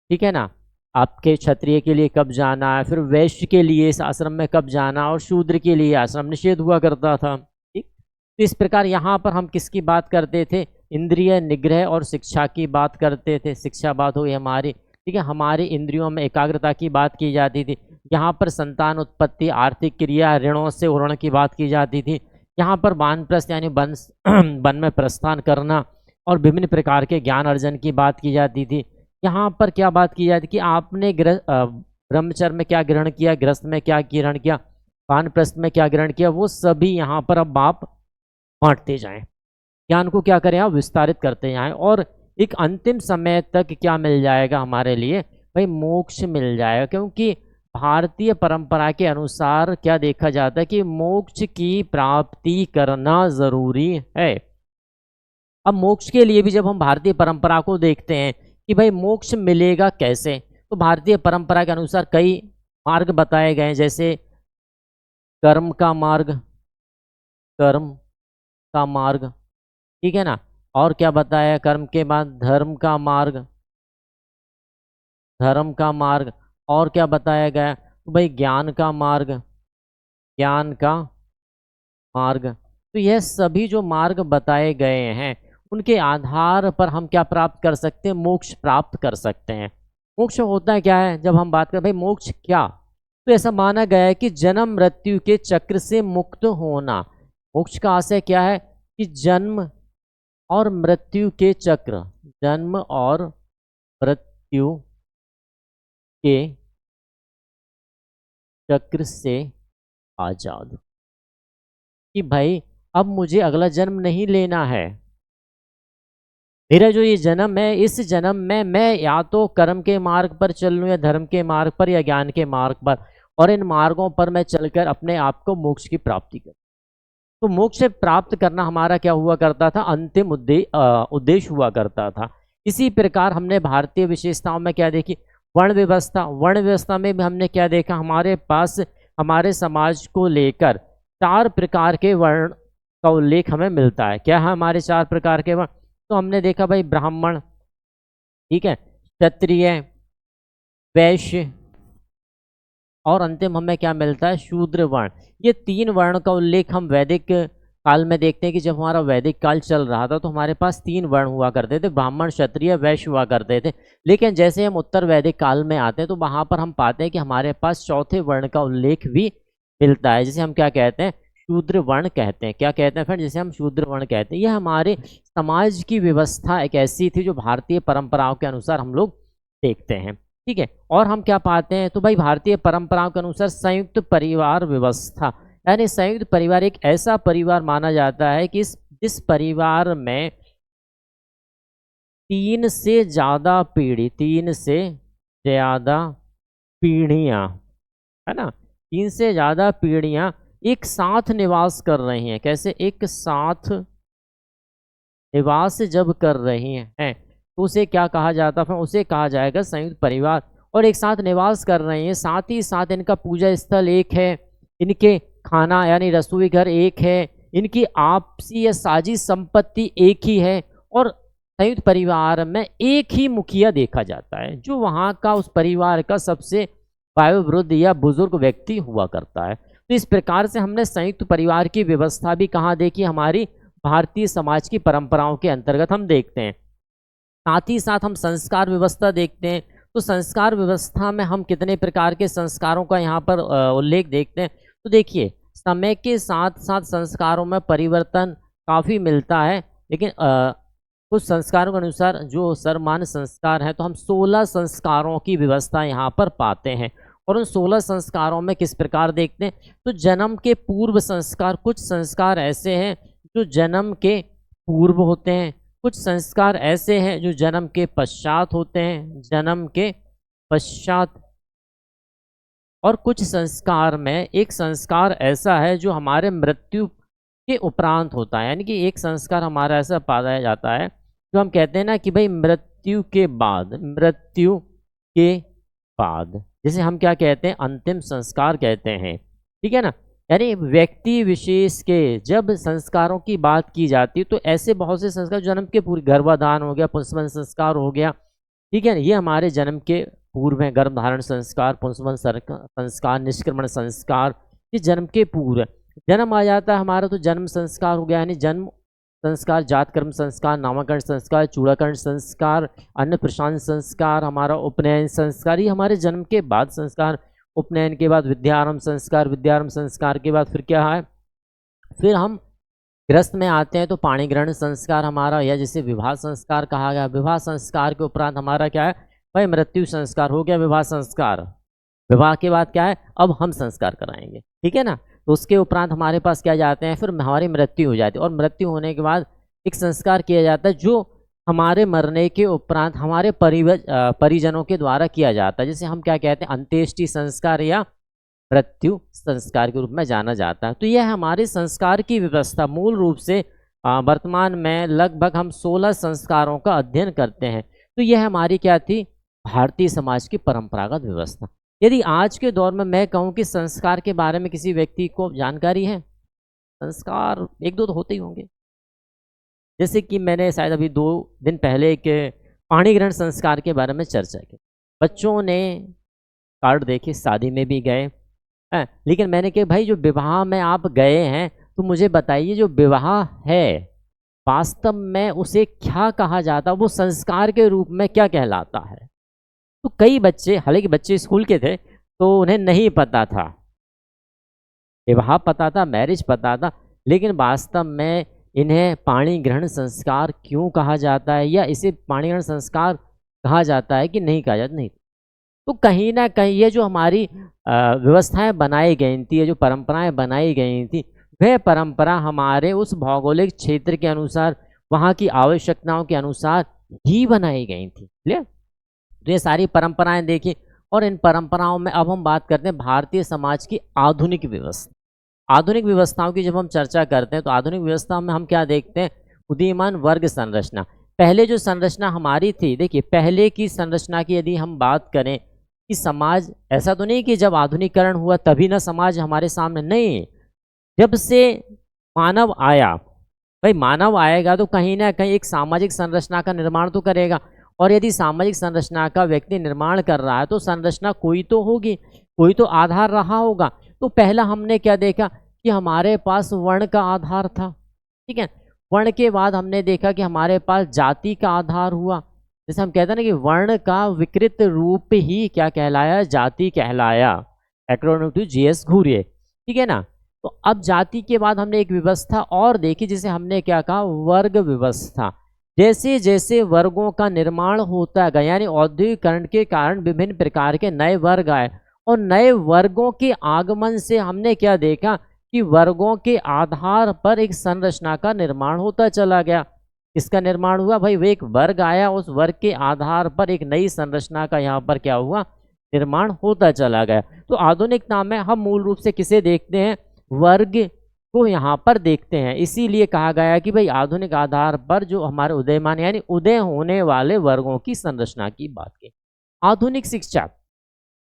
ठीक है ना, आपके क्षत्रिय के लिए कब जाना है, फिर वैश्य के लिए इस आश्रम में कब जाना, और शूद्र के लिए आश्रम निषेध हुआ करता था। ठीक, तो इस प्रकार यहाँ पर हम किसकी बात करते थे? इंद्रिय निग्रह और शिक्षा की बात करते थे। शिक्षा बात हुई हमारी, ठीक है, हमारी इंद्रियों में एकाग्रता की बात की जाती थी। यहाँ पर संतान उत्पत्ति, आर्थिक क्रिया, ऋणों से उड़न की बात की जाती थी। यहाँ पर वानप्रस्थ यानी वन में प्रस्थान करना और विभिन्न प्रकार के ज्ञान अर्जन की बात की जाती थी। यहाँ पर क्या बात की जाती कि आपने ब्रह्मचर्य में क्या ग्रहण किया, गृहस्थ में क्या ग्रहण किया, वानप्रस्थ में क्या ग्रहण किया, वो सभी यहाँ पर अब आप बांटते जाएं, ज्ञान को क्या करें आप विस्तारित करते जाएं, और एक अंतिम समय तक क्या मिल जाएगा हमारे लिए भाई, मोक्ष मिल जाएगा। क्योंकि भारतीय परंपरा के अनुसार क्या देखा जाता है कि मोक्ष की प्राप्ति करना जरूरी है। अब मोक्ष के लिए भी जब हम भारतीय परंपरा को देखते हैं कि भाई मोक्ष मिलेगा कैसे, तो भारतीय परंपरा के अनुसार कई मार्ग बताए गए हैं, जैसे कर्म का मार्ग, कर्म का मार्ग, ठीक है ना, और क्या बताया, कर्म के बाद धर्म का मार्ग, धर्म का मार्ग, और क्या बताया गया तो भाई ज्ञान का मार्ग, ज्ञान का मार्ग। तो यह सभी जो मार्ग बताए गए हैं उनके आधार पर हम क्या प्राप्त कर सकते हैं, मोक्ष प्राप्त कर सकते हैं। मोक्ष होता क्या है, जब हम बात करें भाई मोक्ष क्या, तो ऐसा माना गया है कि जन्म मृत्यु के चक्र से मुक्त होना। मोक्ष का आशय क्या है कि जन्म और मृत्यु के चक्र, जन्म और मृत्यु के चक्र से आजाद, कि भाई अब मुझे अगला जन्म नहीं लेना है, मेरा जो ये जन्म है, इस जन्म में मैं या तो कर्म के मार्ग पर चल लूँ या धर्म के मार्ग पर या ज्ञान के मार्ग पर, और इन मार्गों पर मैं चलकर अपने आप को मोक्ष की प्राप्ति करूँ। तो मोक्ष प्राप्त करना हमारा क्या हुआ करता था, अंतिम उद्देश्य हुआ करता था। इसी प्रकार हमने भारतीय विशेषताओं में क्या देखी, वर्ण व्यवस्था, वर्ण व्यवस्था में भी हमने क्या देखा, हमारे पास हमारे समाज को लेकर 4 प्रकार के वर्ण का उल्लेख हमें मिलता है। क्या है हमारे 4 प्रकार के वर्ण, तो हमने देखा भाई ब्राह्मण, ठीक है, क्षत्रिय, वैश्य, और अंतिम हमें क्या मिलता है, शूद्र वर्ण। ये 3 वर्ण का उल्लेख हम वैदिक काल में देखते हैं कि जब हमारा वैदिक काल चल रहा था तो हमारे पास 3 वर्ण हुआ करते थे, ब्राह्मण, क्षत्रिय, वैश्य हुआ करते थे। लेकिन जैसे हम उत्तर वैदिक काल में आते हैं तो वहाँ पर हम पाते हैं कि हमारे पास 4थे वर्ण का उल्लेख भी मिलता है, जिसे हम क्या कहते हैं, शूद्र वर्ण कहते हैं। क्या कहते हैं फ्रेंड, जिसे हम शूद्र वर्ण कहते हैं। यह हमारे समाज की व्यवस्था एक ऐसी थी जो भारतीय परंपराओं के अनुसार हम लोग देखते हैं, ठीक है। और हम क्या पाते हैं, तो भाई भारतीय परंपराओं के अनुसार संयुक्त परिवार व्यवस्था, यानी संयुक्त परिवार एक ऐसा परिवार माना जाता है कि जिस परिवार में 3 से ज़्यादा पीढ़ी, 3 से ज़्यादा पीढ़ियाँ, है ना, 3 से ज़्यादा पीढ़ियाँ एक साथ निवास कर रही हैं। कैसे, एक साथ निवास जब कर रही हैं तो उसे क्या कहा जाता है, उसे कहा जाएगा संयुक्त परिवार। और एक साथ निवास कर रहे हैं, साथ ही साथ इनका पूजा स्थल एक है, इनके खाना यानी रसोई घर एक है, इनकी आपसी या साझी संपत्ति एक ही है, और संयुक्त परिवार में एक ही मुखिया देखा जाता है जो वहाँ का उस परिवार का सबसे वयोवृद्ध या बुजुर्ग व्यक्ति हुआ करता है। तो इस प्रकार से हमने संयुक्त परिवार की व्यवस्था भी कहाँ देखी, हमारी भारतीय समाज की परंपराओं के अंतर्गत हम देखते हैं। साथ ही साथ हम संस्कार व्यवस्था देखते हैं। तो संस्कार व्यवस्था में हम कितने प्रकार के संस्कारों का यहाँ पर उल्लेख देखते हैं। तो देखिए, समय के साथ साथ संस्कारों में परिवर्तन काफ़ी मिलता है, लेकिन कुछ संस्कारों के अनुसार जो सर्वमान्य संस्कार हैं, तो हम 16 संस्कारों की व्यवस्था यहाँ पर पाते हैं। और उन 16 संस्कारों में किस प्रकार देखते हैं, तो जन्म के पूर्व संस्कार, कुछ संस्कार ऐसे हैं जो जन्म के पूर्व होते हैं, कुछ संस्कार ऐसे हैं जो जन्म के पश्चात होते हैं, जन्म के पश्चात, और कुछ संस्कार में एक संस्कार ऐसा है जो हमारे मृत्यु के उपरांत होता है। यानी कि एक संस्कार हमारा ऐसा पाया जाता है जो हम कहते हैं ना कि भाई मृत्यु के बाद, मृत्यु के बाद, जिसे हम क्या कहते हैं, अंतिम संस्कार कहते हैं, ठीक है ना। यानी व्यक्ति विशेष के जब संस्कारों की बात की जाती है तो ऐसे बहुत से संस्कार, जन्म के पूर्व, गर्भाधान हो गया, पुंसवन संस्कार हो गया, ठीक है ना, ये हमारे जन्म के पूर्व है। गर्भधारण संस्कार, पुंसवन संस्कार, निष्क्रमण संस्कार, ये जन्म के पूर्व है। जन्म आ जाता है हमारा तो जन्म संस्कार हो गया, यानी जन्म संस्कार, जातकर्म संस्कार, नामकरण संस्कार, चूड़ाकरण संस्कार, अन्नप्राशन संस्कार, हमारा उपनयन संस्कार, ये हमारे जन्म के बाद संस्कार। उपनयन के बाद विद्यारंभ संस्कार, विद्यारंभ संस्कार के बाद फिर क्या है, फिर हम गृहस्थ में आते हैं तो पाणी ग्रहण संस्कार हमारा, या जिसे विवाह संस्कार कहा गया। विवाह संस्कार के उपरांत हमारा क्या है भाई, मृत्यु संस्कार हो गया, विवाह संस्कार, विवाह के बाद क्या है, अब हम संस्कार कराएंगे, ठीक है ना। तो उसके उपरांत हमारे पास क्या जाते हैं, फिर हमारी मृत्यु हो जाती है, और मृत्यु होने के बाद एक संस्कार किया जाता है जो हमारे मरने के उपरांत हमारे परिजनों के द्वारा किया जाता है, जिसे हम क्या कहते हैं, अंत्येष्टि संस्कार या मृत्यु संस्कार के रूप में जाना जाता है। तो यह हमारे संस्कार की व्यवस्था मूल रूप से वर्तमान में लगभग हम 16 संस्कारों का अध्ययन करते हैं। तो यह हमारी क्या थी, भारतीय समाज की परंपरागत व्यवस्था। यदि आज के दौर में मैं कहूँ कि संस्कार के बारे में किसी व्यक्ति को जानकारी है, संस्कार एक दो तो होते ही होंगे। जैसे कि मैंने शायद अभी 2 दिन पहले एक पाणी ग्रहण संस्कार के बारे में चर्चा की। बच्चों ने कार्ड देखे, शादी में भी गए, लेकिन मैंने कहा भाई जो विवाह में आप गए हैं तो मुझे बताइए जो विवाह है वास्तव में उसे क्या कहा जाता, वो संस्कार के रूप में क्या कहलाता है। तो कई बच्चे, हालांकि बच्चे स्कूल के थे तो उन्हें नहीं पता था, विवाह पता था, मैरिज पता था, लेकिन वास्तव में इन्हें पाणी ग्रहण संस्कार क्यों कहा जाता है, या इसे पाणी ग्रहण संस्कार कहा जाता है कि नहीं कहा जाता, नहीं। तो कहीं ना कहीं ये जो हमारी व्यवस्थाएं बनाई गई थी, ये जो परंपराएं बनाई गई थी, वह परंपरा हमारे उस भौगोलिक क्षेत्र के अनुसार, वहाँ की आवश्यकताओं के अनुसार ही बनाई गई थी। क्लियर। तो ये सारी परंपराएं देखी, और इन परंपराओं में अब हम बात करते हैं भारतीय समाज की आधुनिक व्यवस्था। आधुनिक व्यवस्थाओं की जब हम चर्चा करते हैं तो आधुनिक व्यवस्था में हम क्या देखते हैं, उदीयमान वर्ग संरचना। पहले जो संरचना हमारी थी, देखिए पहले की संरचना की यदि हम बात करें कि समाज, ऐसा तो नहीं कि जब आधुनिकीकरण हुआ तभी ना समाज हमारे सामने, नहीं, जब से मानव आया, भाई मानव आएगा तो कहीं ना कहीं एक सामाजिक संरचना का निर्माण तो करेगा, और यदि सामाजिक संरचना का व्यक्ति निर्माण कर रहा है तो संरचना कोई तो होगी, कोई तो आधार रहा होगा। तो पहला हमने क्या देखा कि हमारे पास वर्ण का आधार था, ठीक है। वर्ण के बाद हमने देखा कि हमारे पास जाति का आधार हुआ, जैसे हम कहते हैं ना कि वर्ण का विकृत रूप ही क्या कहलाया, जाति कहलाया, एक्रोनिम टू जीएस घूरिए, ठीक है ना। तो अब जाति के बाद हमने एक व्यवस्था और देखी जिसे हमने क्या कहा, वर्ग व्यवस्था। जैसे जैसे वर्गों का निर्माण होता गया, यानी औद्योगिकरण के कारण विभिन्न प्रकार के नए वर्ग आए, और नए वर्गों के आगमन से हमने क्या देखा कि वर्गों के आधार पर एक संरचना का निर्माण होता चला गया। इसका निर्माण हुआ, भाई वो एक वर्ग आया, उस वर्ग के आधार पर एक नई संरचना का यहाँ पर क्या हुआ, निर्माण होता चला गया। तो आधुनिकता में हम मूल रूप से किसे देखते हैं, वर्ग को यहाँ पर देखते हैं। इसीलिए कहा गया कि भाई आधुनिक आधार पर जो हमारे उदयमान यानी उदय होने वाले वर्गों की संरचना की बात की। आधुनिक शिक्षा,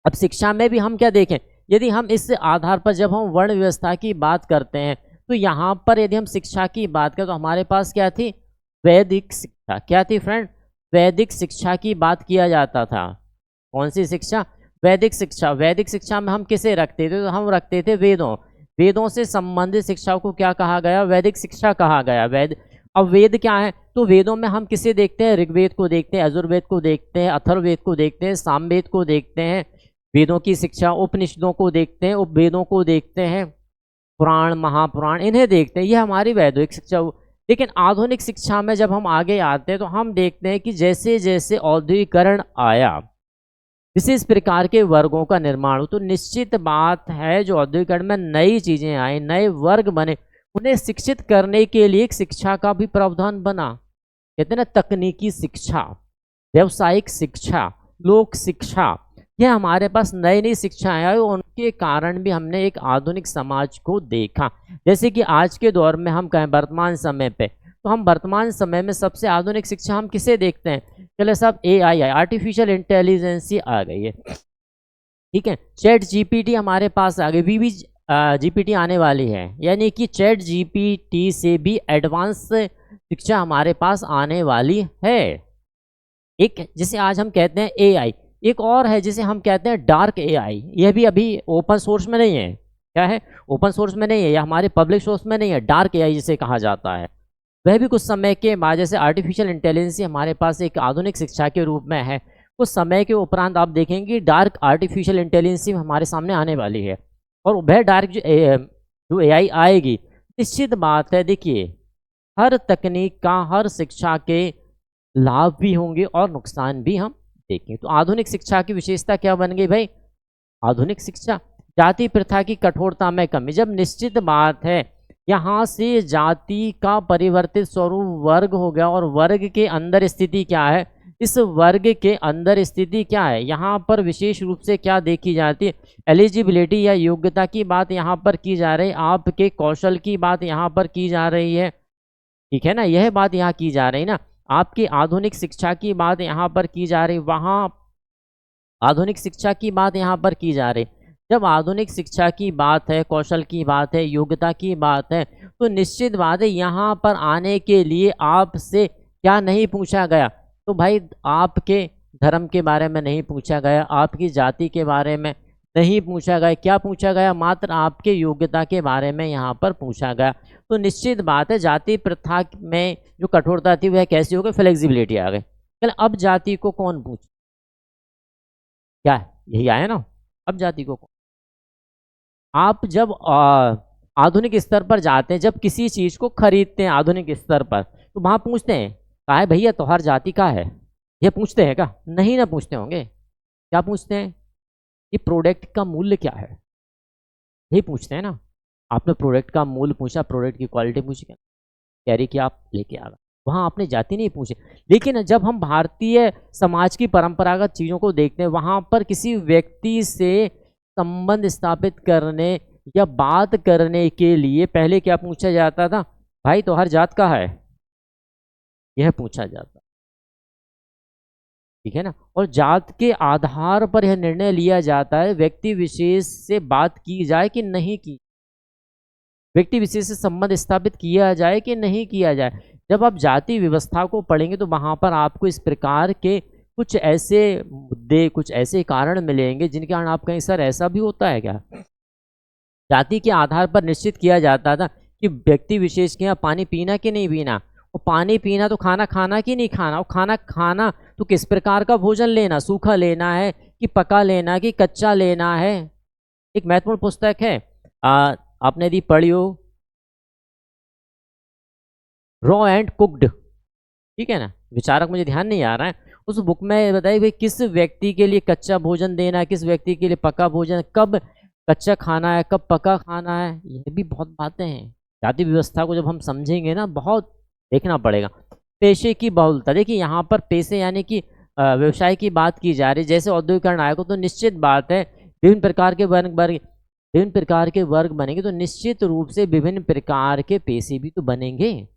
अब शिक्षा में भी हम क्या देखें, यदि हम इस आधार पर जब हम वर्ण व्यवस्था की बात करते हैं तो यहाँ पर यदि हम शिक्षा की बात करें तो हमारे पास क्या थी, वैदिक शिक्षा। क्या थी फ्रेंड, वैदिक शिक्षा की बात किया जाता था। कौन सी शिक्षा, वैदिक शिक्षा। वैदिक शिक्षा में हम किसे रखते थे, तो हम रखते थे वेदों, वेदों से संबंधित शिक्षा को क्या कहा गया, वैदिक शिक्षा कहा गया। वेद, अब वेद क्या है, तो वेदों में हम किसे देखते हैं, ऋग्वेद को देखते हैं, यजुर्वेद को देखते हैं, अथर्ववेद को देखते हैं, सामवेद को देखते हैं, वेदों की शिक्षा, उपनिषदों को देखते हैं, उपवेदों को देखते हैं, पुराण महापुराण इन्हें देखते हैं, ये हमारी वैदिक शिक्षा। लेकिन आधुनिक शिक्षा में जब हम आगे आते हैं तो हम देखते हैं कि जैसे जैसे औद्योगिकरण आया, विशेष प्रकार के वर्गों का निर्माण हो, तो निश्चित बात है जो औद्योगिकरण में नई चीजें आई, नए वर्ग बने, उन्हें शिक्षित करने के लिए एक शिक्षा का भी प्रावधान बना। कहते हैं ना तकनीकी शिक्षा, व्यवसायिक शिक्षा, लोक शिक्षा, यह हमारे पास नई नई शिक्षाएं आई, उनके कारण भी हमने एक आधुनिक समाज को देखा। जैसे कि आज के दौर में हम कहें वर्तमान समय पे, तो हम वर्तमान समय में सबसे आधुनिक शिक्षा हम किसे देखते हैं, चले साहब AI आर्टिफिशियल इंटेलिजेंस आ गई है, ठीक है। चैट GPT हमारे पास आ गई, VB GPT आने वाली है, यानी कि चैट GPT से भी एडवांस शिक्षा हमारे पास आने वाली है। एक जिसे आज हम कहते हैं AI, एक और है जिसे हम कहते हैं डार्क AI। यह भी अभी ओपन सोर्स में नहीं है, क्या है, ओपन सोर्स में नहीं है, या हमारे पब्लिक सोर्स में नहीं है, डार्क AI जिसे कहा जाता है। वह भी कुछ समय के बाद, जैसे आर्टिफिशियल इंटेलिजेंस हमारे पास एक आधुनिक शिक्षा के रूप में है, कुछ समय के उपरांत आप देखेंगे डार्क आर्टिफिशियल इंटेलिजेंस हमारे सामने आने वाली है। और वह डार्क जो AI आएगी, निश्चित बात है, देखिए हर तकनीक का, हर शिक्षा के लाभ भी होंगे और नुकसान भी हम देखें। तो आधुनिक शिक्षा की विशेषता क्या बन गई भाई, आधुनिक शिक्षा। जाति प्रथा की कठोरता में कमी। जब निश्चित बात है यहाँ से जाति का परिवर्तित स्वरूप वर्ग हो गया, और वर्ग के अंदर स्थिति क्या है, इस वर्ग के अंदर स्थिति क्या है, यहाँ पर विशेष रूप से क्या देखी जाती है, एलिजिबिलिटी या योग्यता की बात यहाँ पर की जा रही है, आपके कौशल की बात यहाँ पर की जा रही है, ठीक है ना, यह बात यहाँ की जा रही ना। आपकी आधुनिक शिक्षा की बात यहाँ पर की जा रही, वहाँ आधुनिक शिक्षा की बात यहाँ पर की जा रही। जब आधुनिक शिक्षा की बात है, कौशल की बात है, योग्यता की बात है, तो निश्चित बात है यहाँ पर आने के लिए आपसे क्या नहीं पूछा गया, तो भाई आपके धर्म के बारे में नहीं पूछा गया, आपकी जाति के बारे में नहीं पूछा गया, क्या पूछा गया, मात्र आपके योग्यता के बारे में यहाँ पर पूछा गया। तो निश्चित बात है जाति प्रथा में जो कठोरता थी वह कैसी हो गई, फ्लेक्सिबिलिटी आ गई। चल अब जाति को कौन पूछ, क्या है, यही आया ना, अब जाति को कौन। आप जब आधुनिक स्तर पर जाते हैं, जब किसी चीज को खरीदते हैं आधुनिक स्तर पर, तो वहां पूछते हैं कहा है भैया तुम्हार जाति का है, ये पूछते हैं क्या, नहीं ना पूछते होंगे, क्या पूछते हैं, ये प्रोडक्ट का मूल्य क्या है, यही पूछते हैं ना। आपने प्रोडक्ट का मूल्य पूछा, प्रोडक्ट की क्वालिटी पूछी, क्या कैरी किया आप लेके आ गए, वहाँ आपने जाति नहीं पूछी। लेकिन जब हम भारतीय समाज की परंपरागत चीज़ों को देखते हैं, वहाँ पर किसी व्यक्ति से संबंध स्थापित करने या बात करने के लिए पहले क्या पूछा जाता था, भाई तो हर जात का है, यह पूछा जाता, ठीक है ना। और जात के आधार पर यह निर्णय लिया जाता है व्यक्ति विशेष से बात की जाए कि नहीं की, व्यक्ति विशेष से संबंध स्थापित किया जाए कि नहीं किया जाए। जब आप जाति व्यवस्था को पढ़ेंगे तो वहाँ पर आपको इस प्रकार के कुछ ऐसे मुद्दे, कुछ ऐसे कारण मिलेंगे जिनके कारण आप कहें सर ऐसा भी होता है क्या। जाति के आधार पर निश्चित किया जाता था कि व्यक्ति विशेष के यहाँ पानी पीना कि नहीं पीना, और पानी पीना तो खाना खाना कि नहीं खाना, और खाना खाना तो किस प्रकार का भोजन लेना, सूखा लेना है कि पका लेना कि कच्चा लेना है। एक महत्वपूर्ण पुस्तक है, आपने यदि पढ़ी हो, रॉ एंड कुक्ड, ठीक है ना, विचारक मुझे ध्यान नहीं आ रहा है, उस बुक में बताइए भाई किस व्यक्ति के लिए कच्चा भोजन देना है, किस व्यक्ति के लिए पका भोजन, कब कच्चा खाना है कब पका खाना है, ये भी बहुत बातें हैं। जाति व्यवस्था को जब हम समझेंगे ना, बहुत देखना पड़ेगा। पेशे की बहुलता, देखिए यहाँ पर पेशे यानी कि व्यवसाय की बात की जा रही है, जैसे औद्योगिकरण आएगा तो निश्चित बात है विभिन्न प्रकार के वर्ग बनेंगे, तो निश्चित रूप से विभिन्न प्रकार के पेशे भी तो बनेंगे।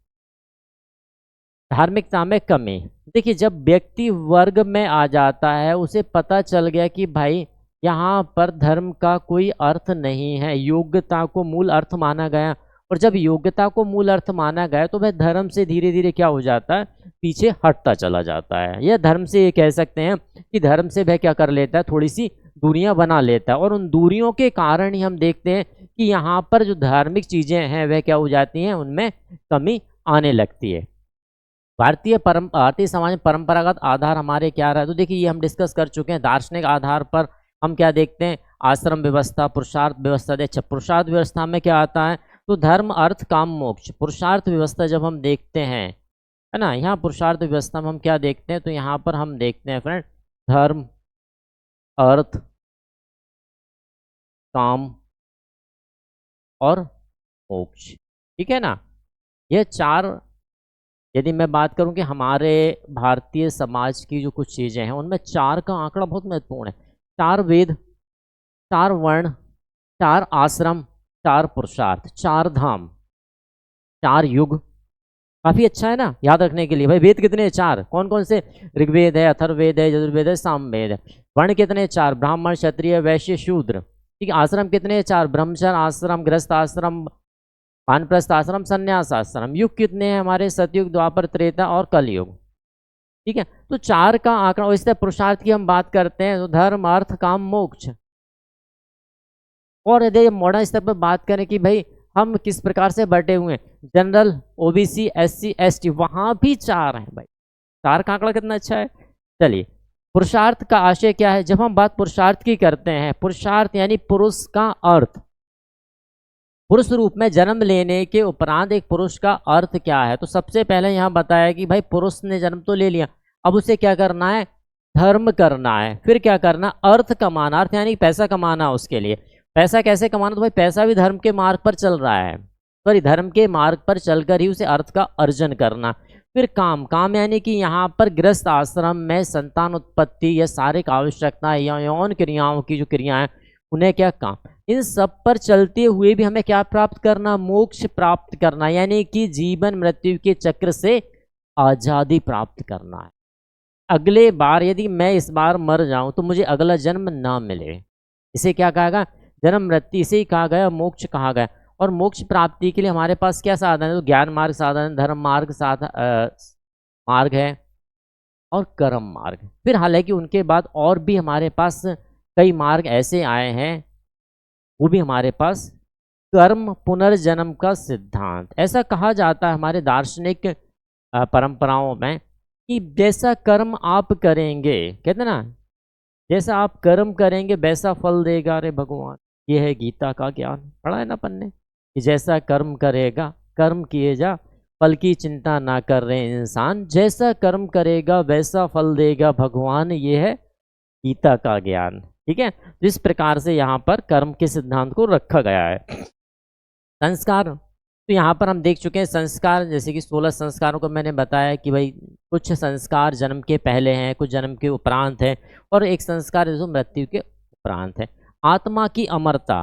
धार्मिकता में कमी, देखिए जब व्यक्ति वर्ग में आ जाता है उसे पता चल गया कि भाई यहाँ पर धर्म का कोई अर्थ नहीं है, योग्यता को मूल अर्थ माना गया, और जब योग्यता को मूल अर्थ माना गया तो वह धर्म से धीरे धीरे क्या हो जाता है, पीछे हटता चला जाता है। यह धर्म से ये कह सकते हैं कि धर्म से वह क्या कर लेता है, थोड़ी सी दूरियां बना लेता है, और उन दूरियों के कारण ही हम देखते हैं कि यहाँ पर जो धार्मिक चीज़ें हैं वह क्या हो जाती हैं, उनमें कमी आने लगती है। भारतीय समाज में परंपरागत आधार हमारे क्या रहा है, तो देखिए ये हम डिस्कस कर चुके हैं। दार्शनिक आधार पर हम क्या देखते हैं, आश्रम व्यवस्था, पुरुषार्थ व्यवस्था। अच्छा, पुरुषार्थ व्यवस्था में क्या आता है, तो धर्म अर्थ काम मोक्ष। पुरुषार्थ व्यवस्था जब हम देखते हैं, है ना, यहाँ पुरुषार्थ व्यवस्था में हम क्या देखते हैं, तो यहाँ पर हम देखते हैं फ्रेंड धर्म अर्थ काम और मोक्ष, ठीक है ना। ये चार, यदि मैं बात करूं कि हमारे भारतीय समाज की जो कुछ चीज़ें हैं उनमें चार का आंकड़ा बहुत महत्वपूर्ण है। 4 वेद, 4 वर्ण, 4 आश्रम, 4 पुरुषार्थ, 4 धाम, 4 युग। काफ़ी अच्छा है ना याद रखने के लिए। भाई वेद कितने हैं, 4, कौन कौन से, ऋग्वेद है, अथर्ववेद है, यजुर्वेद है, सामवेद है। वर्ण कितने, 4, ब्राह्मण क्षत्रिय वैश्य शूद्र, ठीक है। आश्रम कितने, 4, ब्रह्मचर्य आश्रम, गृहस्थ आश्रम, वानप्रस्थ आश्रम, संन्यास आश्रम। युग कितने हैं हमारे, सतयुग, द्वापर, त्रेता और कलयुग, ठीक है। तो 4 का आंकड़ा। और इस तरह पुरुषार्थ की हम बात करते हैं तो धर्म अर्थ काम मोक्ष। और यदि मॉडर्न स्तर पर बात करें कि भाई हम किस प्रकार से बटे हुए हैं, जनरल, ओबीसी, एससी, एसटी, वहां भी 4 हैं भाई। 4 का आंकड़ा कितना अच्छा है। चलिए, पुरुषार्थ का आशय क्या है, जब हम बात पुरुषार्थ की करते हैं, पुरुषार्थ यानी पुरुष का अर्थ, पुरुष रूप में जन्म लेने के उपरांत एक पुरुष का अर्थ क्या है। तो सबसे पहले यहाँ बताया कि भाई पुरुष ने जन्म तो ले लिया, अब उसे क्या करना है, धर्म करना है, फिर क्या करना, अर्थ कमाना, अर्थ यानी पैसा कमाना। उसके लिए पैसा कैसे कमाना, तो भाई पैसा भी धर्म के मार्ग पर चल रहा है, सॉरी धर्म के मार्ग पर चलकर ही उसे अर्थ का अर्जन करना। फिर काम, काम यानी कि यहाँ पर गृहस्थ आश्रम में संतान उत्पत्ति या शारीरिक आवश्यकता या यौन क्रियाओं की जो क्रियाएं उन्हें क्या काम, इन सब पर चलते हुए भी हमें क्या प्राप्त करना, मोक्ष प्राप्त करना, यानी कि जीवन मृत्यु के चक्र से आज़ादी प्राप्त करना है। अगले बार यदि मैं इस बार मर जाऊं तो मुझे अगला जन्म ना मिले, इसे क्या कहा गया, जन्म मृत्यु, इसे ही कहा गया मोक्ष कहा गया। और मोक्ष प्राप्ति के लिए हमारे पास क्या साधन है, तो ज्ञान मार्ग साधन, धर्म मार्ग मार्ग है और कर्म मार्ग। फिर हालांकि उनके बाद और भी हमारे पास कई मार्ग ऐसे आए हैं, वो भी हमारे पास कर्म पुनर्जन्म का सिद्धांत, ऐसा कहा जाता है हमारे दार्शनिक परंपराओं में कि जैसा कर्म आप करेंगे, कहते ना, जैसा आप कर्म करेंगे वैसा फल देगा रे भगवान। ये है गीता का ज्ञान, पढ़ा है ना अपन ने, कि जैसा कर्म करेगा, कर्म किए जा, फल की चिंता ना कर रहे इंसान, जैसा कर्म करेगा वैसा फल देगा भगवान। ये है गीता का ज्ञान, ठीक है। जिस प्रकार से यहाँ पर कर्म के सिद्धांत को रखा गया है। संस्कार, तो यहाँ पर हम देख चुके हैं संस्कार, जैसे कि 16 संस्कारों को मैंने बताया कि भाई कुछ संस्कार जन्म के पहले हैं, कुछ जन्म के उपरांत है, और एक संस्कार जो मृत्यु के उपरांत है। आत्मा की अमरता,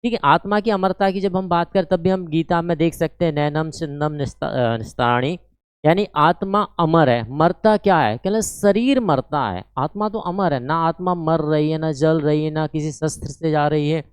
ठीक है, आत्मा की अमरता की जब हम बात करें तब भी हम गीता में देख सकते हैं, नैनम छिन्नम निस्तारणी, यानी आत्मा अमर है। मरता क्या है, कहते शरीर मरता है, आत्मा तो अमर है, ना आत्मा मर रही है, ना जल रही है, ना किसी शस्त्र से जा रही है।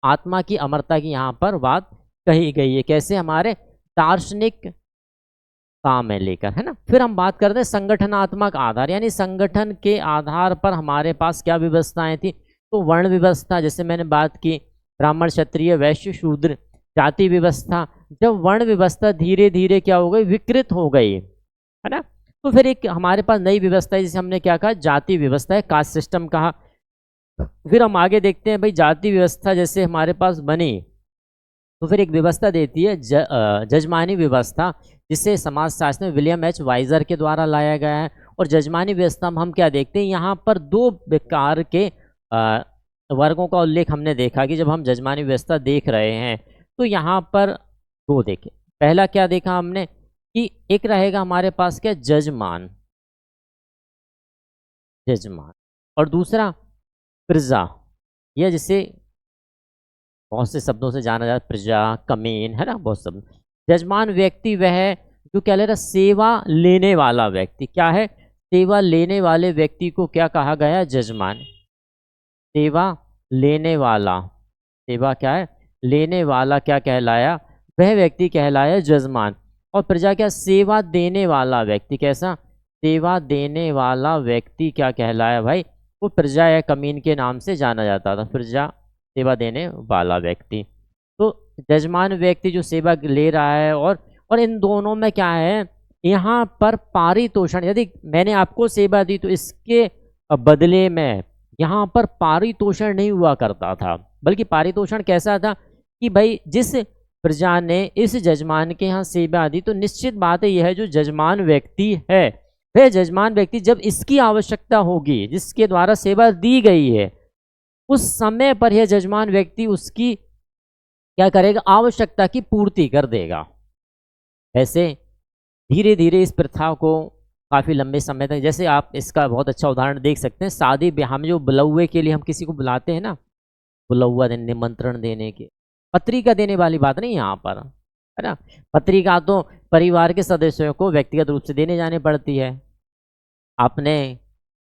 आत्मा की अमरता की यहाँ पर बात कही गई है, कैसे, हमारे दार्शनिक काम है लेकर, है ना। फिर हम बात करते हैं संगठनात्मक आधार, यानी संगठन के आधार पर हमारे पास क्या व्यवस्थाएं थी, तो वर्ण व्यवस्था, जैसे मैंने बात की ब्राह्मण क्षत्रिय वैश्य शूद्र, जाति व्यवस्था। जब वर्ण व्यवस्था धीरे धीरे क्या हो गई, विकृत हो गई, है ना, तो फिर एक हमारे पास नई व्यवस्था है, जिसे हमने क्या कहा, जाति व्यवस्था है, कास्ट सिस्टम कहा। फिर हम आगे देखते हैं भाई जाति व्यवस्था जैसे हमारे पास बनी, तो फिर एक व्यवस्था देती है जजमानी व्यवस्था, जिसे समाजशास्त्र में विलियम एच वाइजर के द्वारा लाया गया है। और जजमानी व्यवस्था में हम क्या देखते हैं, यहाँ पर दो प्रकार के वर्गों का उल्लेख हमने देखा कि जब हम जजमानी व्यवस्था देख रहे हैं तो यहाँ पर दो देखे। पहला क्या देखा हमने कि एक रहेगा हमारे पास क्या, जजमान, जजमान, और दूसरा प्रजा, यह जिसे बहुत से शब्दों से जाना जाता है, प्रजा, कमीन, है ना, बहुत शब्द। जजमान व्यक्ति वह है जो क्या ले रहा, सेवा लेने वाला व्यक्ति, क्या है, सेवा लेने वाले व्यक्ति को क्या कहा गया, जजमान। सेवा लेने वाला, सेवा क्या है, लेने वाला क्या कहलाया, वह व्यक्ति कहलाया जजमान। और प्रजा क्या, सेवा देने वाला व्यक्ति, कैसा, सेवा देने वाला व्यक्ति क्या कहलाया भाई, वो प्रजा या कमीन के नाम से जाना जाता था, प्रजा सेवा देने वाला व्यक्ति। तो जजमान व्यक्ति जो सेवा ले रहा है, और इन दोनों में क्या है, यहाँ पर पारितोषण, यदि मैंने आपको सेवा दी तो इसके बदले में यहाँ पर पारितोषण नहीं हुआ करता था, बल्कि पारितोषण कैसा था कि भाई जिस प्रजा ने इस जजमान के यहाँ सेवा दी, तो निश्चित बात है यह जो जजमान व्यक्ति है, वह जजमान व्यक्ति जब इसकी आवश्यकता होगी, जिसके द्वारा सेवा दी गई है, उस समय पर यह जजमान व्यक्ति उसकी क्या करेगा, आवश्यकता की पूर्ति कर देगा। ऐसे धीरे धीरे इस प्रथा को काफ़ी लंबे समय तक, जैसे आप इसका बहुत अच्छा उदाहरण देख सकते हैं, शादी ब्याह में जो बुलौए के लिए हम किसी को बुलाते हैं ना, बुलौआ देने, निमंत्रण देने के, पत्रिका देने वाली बात नहीं यहाँ पर, है ना। पत्रिका तो परिवार के सदस्यों को व्यक्तिगत रूप से देने जानी पड़ती है। आपने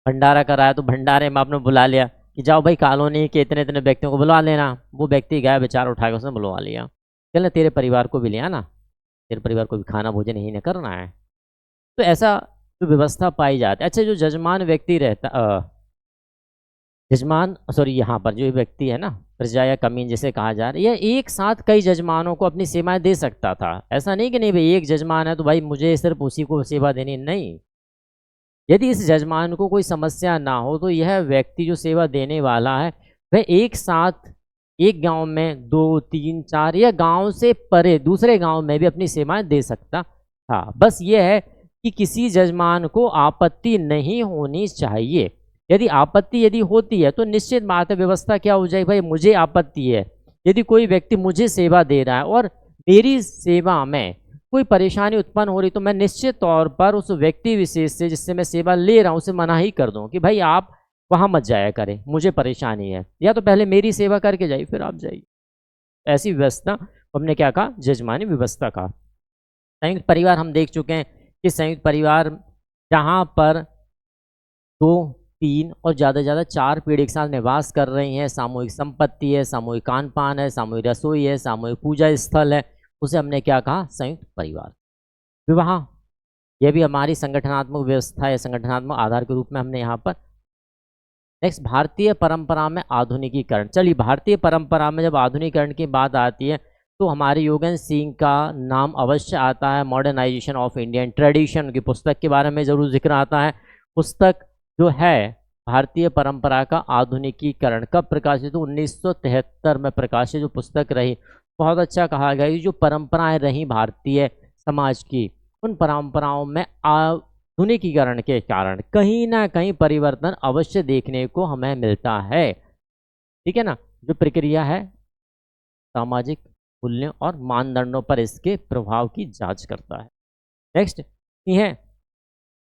भंडारा कराया तो भंडारे में आपने बुला लिया कि जाओ भाई कॉलोनी के इतने इतने व्यक्तियों को बुलवा लेना, वो व्यक्ति गया बेचारा उठा के उसने बुलवा लिया, चल तेरे परिवार को भी ले आना, तेरे परिवार को भी खाना भोजन यही न करना है। तो ऐसा जो व्यवस्था पाई जाती है। अच्छा, जो जजमान व्यक्ति रहता, जजमान सॉरी यहाँ पर जो व्यक्ति है ना, प्रजा या कमीन जिसे कहा जा रहा है, यह एक साथ कई जजमानों को अपनी सेवाएं दे सकता था। ऐसा नहीं कि नहीं भाई एक जजमान है तो भाई मुझे सिर्फ उसी को सेवा देनी, नहीं। यदि इस जजमान को कोई समस्या ना हो तो यह व्यक्ति जो सेवा देने वाला है वह एक साथ एक गांव में 2, 3, 4 या गांव से परे दूसरे गांव में भी अपनी सेवाएं दे सकता था। बस ये है कि किसी जजमान को आपत्ति नहीं होनी चाहिए। यदि होती है तो निश्चित बात है व्यवस्था क्या हो जाएगी, भाई मुझे आपत्ति है, यदि कोई व्यक्ति मुझे सेवा दे रहा है और मेरी सेवा में कोई परेशानी उत्पन्न हो रही, तो मैं निश्चित तौर पर उस व्यक्ति विशेष से जिससे मैं सेवा ले रहा हूँ उसे मना ही कर दूँ कि भाई आप वहाँ मत जाया करें, मुझे परेशानी है, या तो पहले मेरी सेवा करके जाइए फिर आप जाइए। ऐसी व्यवस्था हमने क्या कहा, जजमानी व्यवस्था कहा। संयुक्त परिवार हम देख चुके हैं कि संयुक्त परिवार जहाँ पर 2, 3 और ज़्यादा से ज़्यादा 4 पीढ़ी एक साथ निवास कर रही हैं, सामूहिक संपत्ति है, सामूहिक खान पान है, सामूहिक रसोई है, सामूहिक पूजा स्थल है, उसे हमने क्या कहा, संयुक्त परिवार। विवाह, यह भी हमारी संगठनात्मक व्यवस्था है, संगठनात्मक आधार के रूप में हमने यहाँ पर। नेक्स्ट, भारतीय परंपरा में आधुनिकीकरण। चलिए, भारतीय परंपरा में जब आधुनिकीकरण की बात आती है तो हमारे योगेन सिंह का नाम अवश्य आता है। मॉडर्नाइजेशन ऑफ इंडियन ट्रेडिशन की पुस्तक के बारे में ज़रूर जिक्र आता है। पुस्तक जो है भारतीय परंपरा का आधुनिकीकरण कब प्रकाशित, तो 1973 में प्रकाशित जो पुस्तक रही। बहुत अच्छा कहा गया कि जो परंपराएं रही भारतीय समाज की, उन परंपराओं में आधुनिकीकरण के कारण कहीं ना कहीं परिवर्तन अवश्य देखने को हमें मिलता है। ठीक है ना, जो प्रक्रिया है सामाजिक मूल्यों और मानदंडों पर इसके प्रभाव की जांच करता है। नेक्स्ट ये है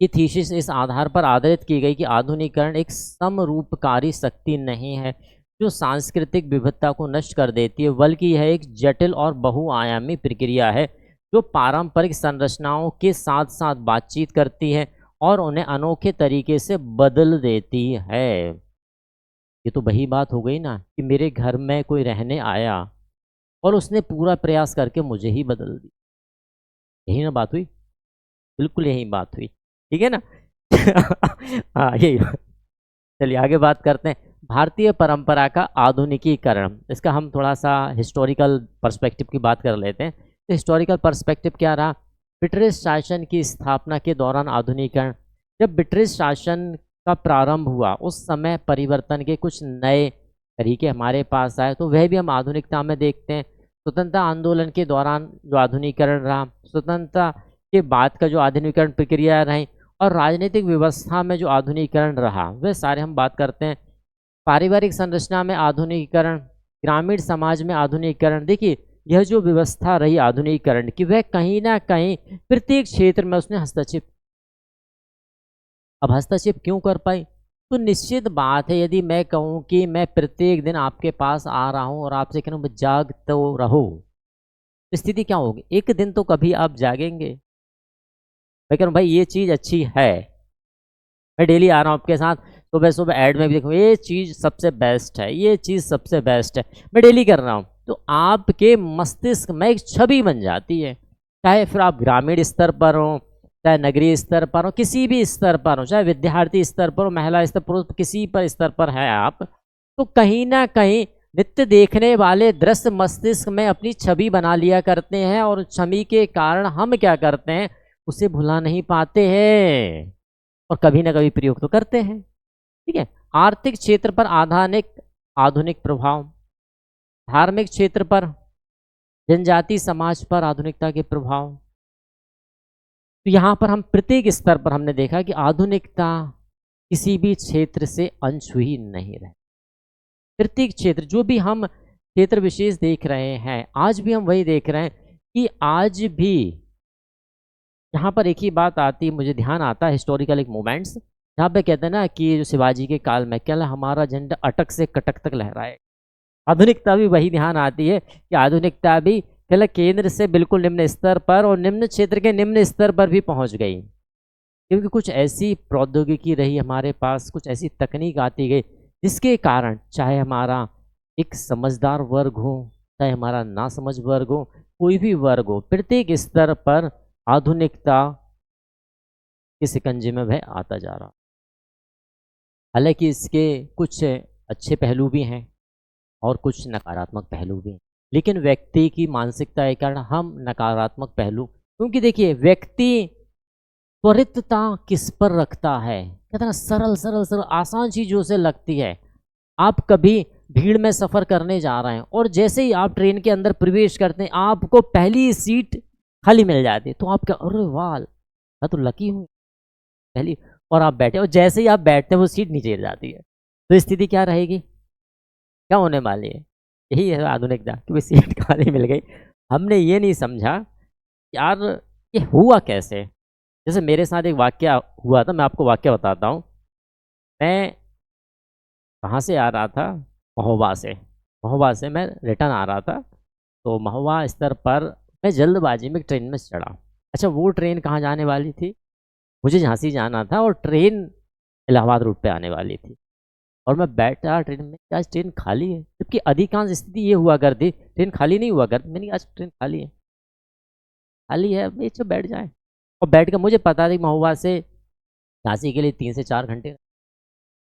कि थीसिस इस आधार पर आधारित की गई कि आधुनिकीकरण एक समरूपकारी शक्ति नहीं है जो सांस्कृतिक विविधता को नष्ट कर देती है, बल्कि यह एक जटिल और बहुआयामी प्रक्रिया है जो पारंपरिक संरचनाओं के साथ साथ बातचीत करती है और उन्हें अनोखे तरीके से बदल देती है। ये तो वही बात हो गई ना कि मेरे घर में कोई रहने आया और उसने पूरा प्रयास करके मुझे ही बदल दी। यही ना बात हुई, बिल्कुल यही बात हुई। ठीक है ना हाँ यही। चलिए आगे बात करते हैं भारतीय परंपरा का आधुनिकीकरण। इसका हम थोड़ा सा हिस्टोरिकल पर्सपेक्टिव की बात कर लेते हैं। तो हिस्टोरिकल पर्सपेक्टिव क्या रहा, ब्रिटिश शासन की स्थापना के दौरान आधुनिकीकरण। जब ब्रिटिश शासन का प्रारंभ हुआ उस समय परिवर्तन के कुछ नए तरीके हमारे पास आए, तो वह भी हम आधुनिकता में देखते हैं। स्वतंत्रता आंदोलन के दौरान जो आधुनिकीकरण रहा, स्वतंत्रता के बाद का जो आधुनिकीकरण प्रक्रिया रही, और राजनीतिक व्यवस्था में जो आधुनिकीकरण रहा, वह सारे हम बात करते हैं। पारिवारिक संरचना में आधुनिकीकरण, ग्रामीण समाज में आधुनिकीकरण। देखिए यह जो व्यवस्था रही आधुनिकीकरण की, वह कहीं ना कहीं प्रत्येक क्षेत्र में उसने हस्तक्षेप। अब हस्तक्षेप क्यों कर पाई, तो निश्चित बात है यदि मैं कहूँ कि मैं प्रत्येक दिन आपके पास आ रहा हूँ और आपसे कह रहा हूँ जाग तो रहो, स्थिति क्या होगी, एक दिन तो कभी आप जागेंगे। मैं कह रहा हूँ भाई ये चीज़ अच्छी है, मैं डेली आ रहा हूँ आपके साथ, सुबह सुबह ऐड में भी देखो ये चीज़ सबसे बेस्ट है, ये चीज़ सबसे बेस्ट है, मैं डेली कर रहा हूँ, तो आपके मस्तिष्क में एक छवि बन जाती है। चाहे फिर आप ग्रामीण स्तर पर हो, चाहे नगरीय स्तर पर हो, किसी भी स्तर पर हो, चाहे विद्यार्थी स्तर पर हो, महिला स्तर पर हो, किसी पर स्तर पर है आप, तो कहीं ना कहीं नित्य देखने वाले दृश्य मस्तिष्क में अपनी छवि बना लिया करते हैं, और छवि के कारण हम क्या करते हैं, उसे भुला नहीं पाते हैं और कभी ना कभी प्रयोग तो करते हैं। ठीक है, आर्थिक क्षेत्र पर आधुनिक प्रभाव, धार्मिक क्षेत्र पर, जनजाति समाज पर आधुनिकता के प्रभाव। तो यहाँ पर हम प्रत्येक स्तर पर हमने देखा कि आधुनिकता किसी भी क्षेत्र से अनछुई नहीं रहे। प्रत्येक क्षेत्र, जो भी हम क्षेत्र विशेष देख रहे हैं, आज भी हम वही देख रहे हैं कि आज भी यहाँ पर एक ही बात आती है, मुझे ध्यान आता है हिस्टोरिकल एक मोमेंट्स, जहाँ पे कहते हैं ना कि जो शिवाजी के काल में क्या हमारा झंडा अटक से कटक तक लहराए। आधुनिकता भी वही ध्यान आती है कि आधुनिकता भी पहले केंद्र से बिल्कुल निम्न स्तर पर और निम्न क्षेत्र के निम्न स्तर पर भी पहुँच गई, क्योंकि कुछ ऐसी प्रौद्योगिकी रही हमारे पास, कुछ ऐसी तकनीक आती गई जिसके कारण चाहे हमारा एक समझदार वर्ग हो, चाहे हमारा नासमझ वर्ग हो, कोई भी वर्ग हो, प्रत्येक स्तर पर आधुनिकता के शिकंजे में वह आता जा रहा। हालांकि इसके कुछ अच्छे पहलू भी हैं और कुछ नकारात्मक पहलू भी हैं, लेकिन व्यक्ति की मानसिकता के कारण हम नकारात्मक पहलू, क्योंकि देखिए व्यक्ति त्वरितता किस पर रखता है, कहते हैं सरल सरल सरल आसान चीज़ों से लगती है। आप कभी भीड़ में सफ़र करने जा रहे हैं और जैसे ही आप ट्रेन के अंदर प्रवेश करते हैं आपको पहली सीट खाली मिल जाती है, तो आप क्या, अरे वाह मैं तो लकी हूँ पहली। और आप बैठे, और जैसे ही आप बैठते हैं वो सीट नीचे गिर जाती है, तो स्थिति क्या रहेगी, क्या होने वाली है? यही है आधुनिकता कि वो सीट खाली मिल गई। हमने ये नहीं समझा यार ये हुआ कैसे। जैसे मेरे साथ एक वाक़या हुआ था, मैं आपको वाक़या बताता हूँ। मैं कहाँ से आ रहा था? महोबा से। महोबा से मैं रिटर्न आ रहा था, तो महोबा स्तर पर मैं जल्दबाज़ी में एक ट्रेन में चढ़ा। अच्छा, वो ट्रेन कहाँ जाने वाली थी? मुझे झांसी जाना था और ट्रेन इलाहाबाद रूट पे आने वाली थी। और मैं बैठा ट्रेन में कि आज ट्रेन खाली है, जबकि अधिकांश स्थिति ये हुआ करती ट्रेन खाली नहीं हुआ करती। मैंने कहा आज ट्रेन खाली है, खाली है, अब ये चुप बैठ जाए। और बैठ कर मुझे पता था कि महुआ से झांसी के लिए 3 से 4 घंटे,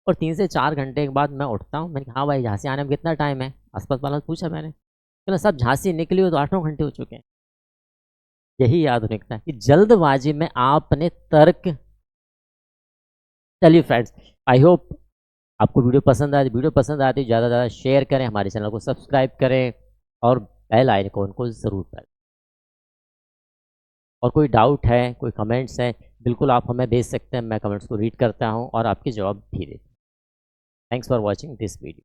और 3 से 4 घंटे के बाद मैं उठता हूँ। मैंने कहा हाँ भाई, झांसी आने में कितना टाइम है? आसपास वाला से पूछा मैंने, कहना सब झांसी निकली हो तो 8-9 घंटे हो चुके हैं। यही आधुनिकता है कि जल्दबाजी में आपने तर्क। चलिए फ्रेंड्स, आई होप आपको वीडियो पसंद आए। वीडियो पसंद आती है ज़्यादा से ज़्यादा शेयर करें, हमारे चैनल को सब्सक्राइब करें और बेल आइकन को ज़रूर प्रेस। और कोई डाउट है, कोई कमेंट्स हैं, बिल्कुल आप हमें भेज सकते हैं। मैं कमेंट्स को रीड करता हूँ और आपके जवाब भी देता हूँ। Thanks for watching this video.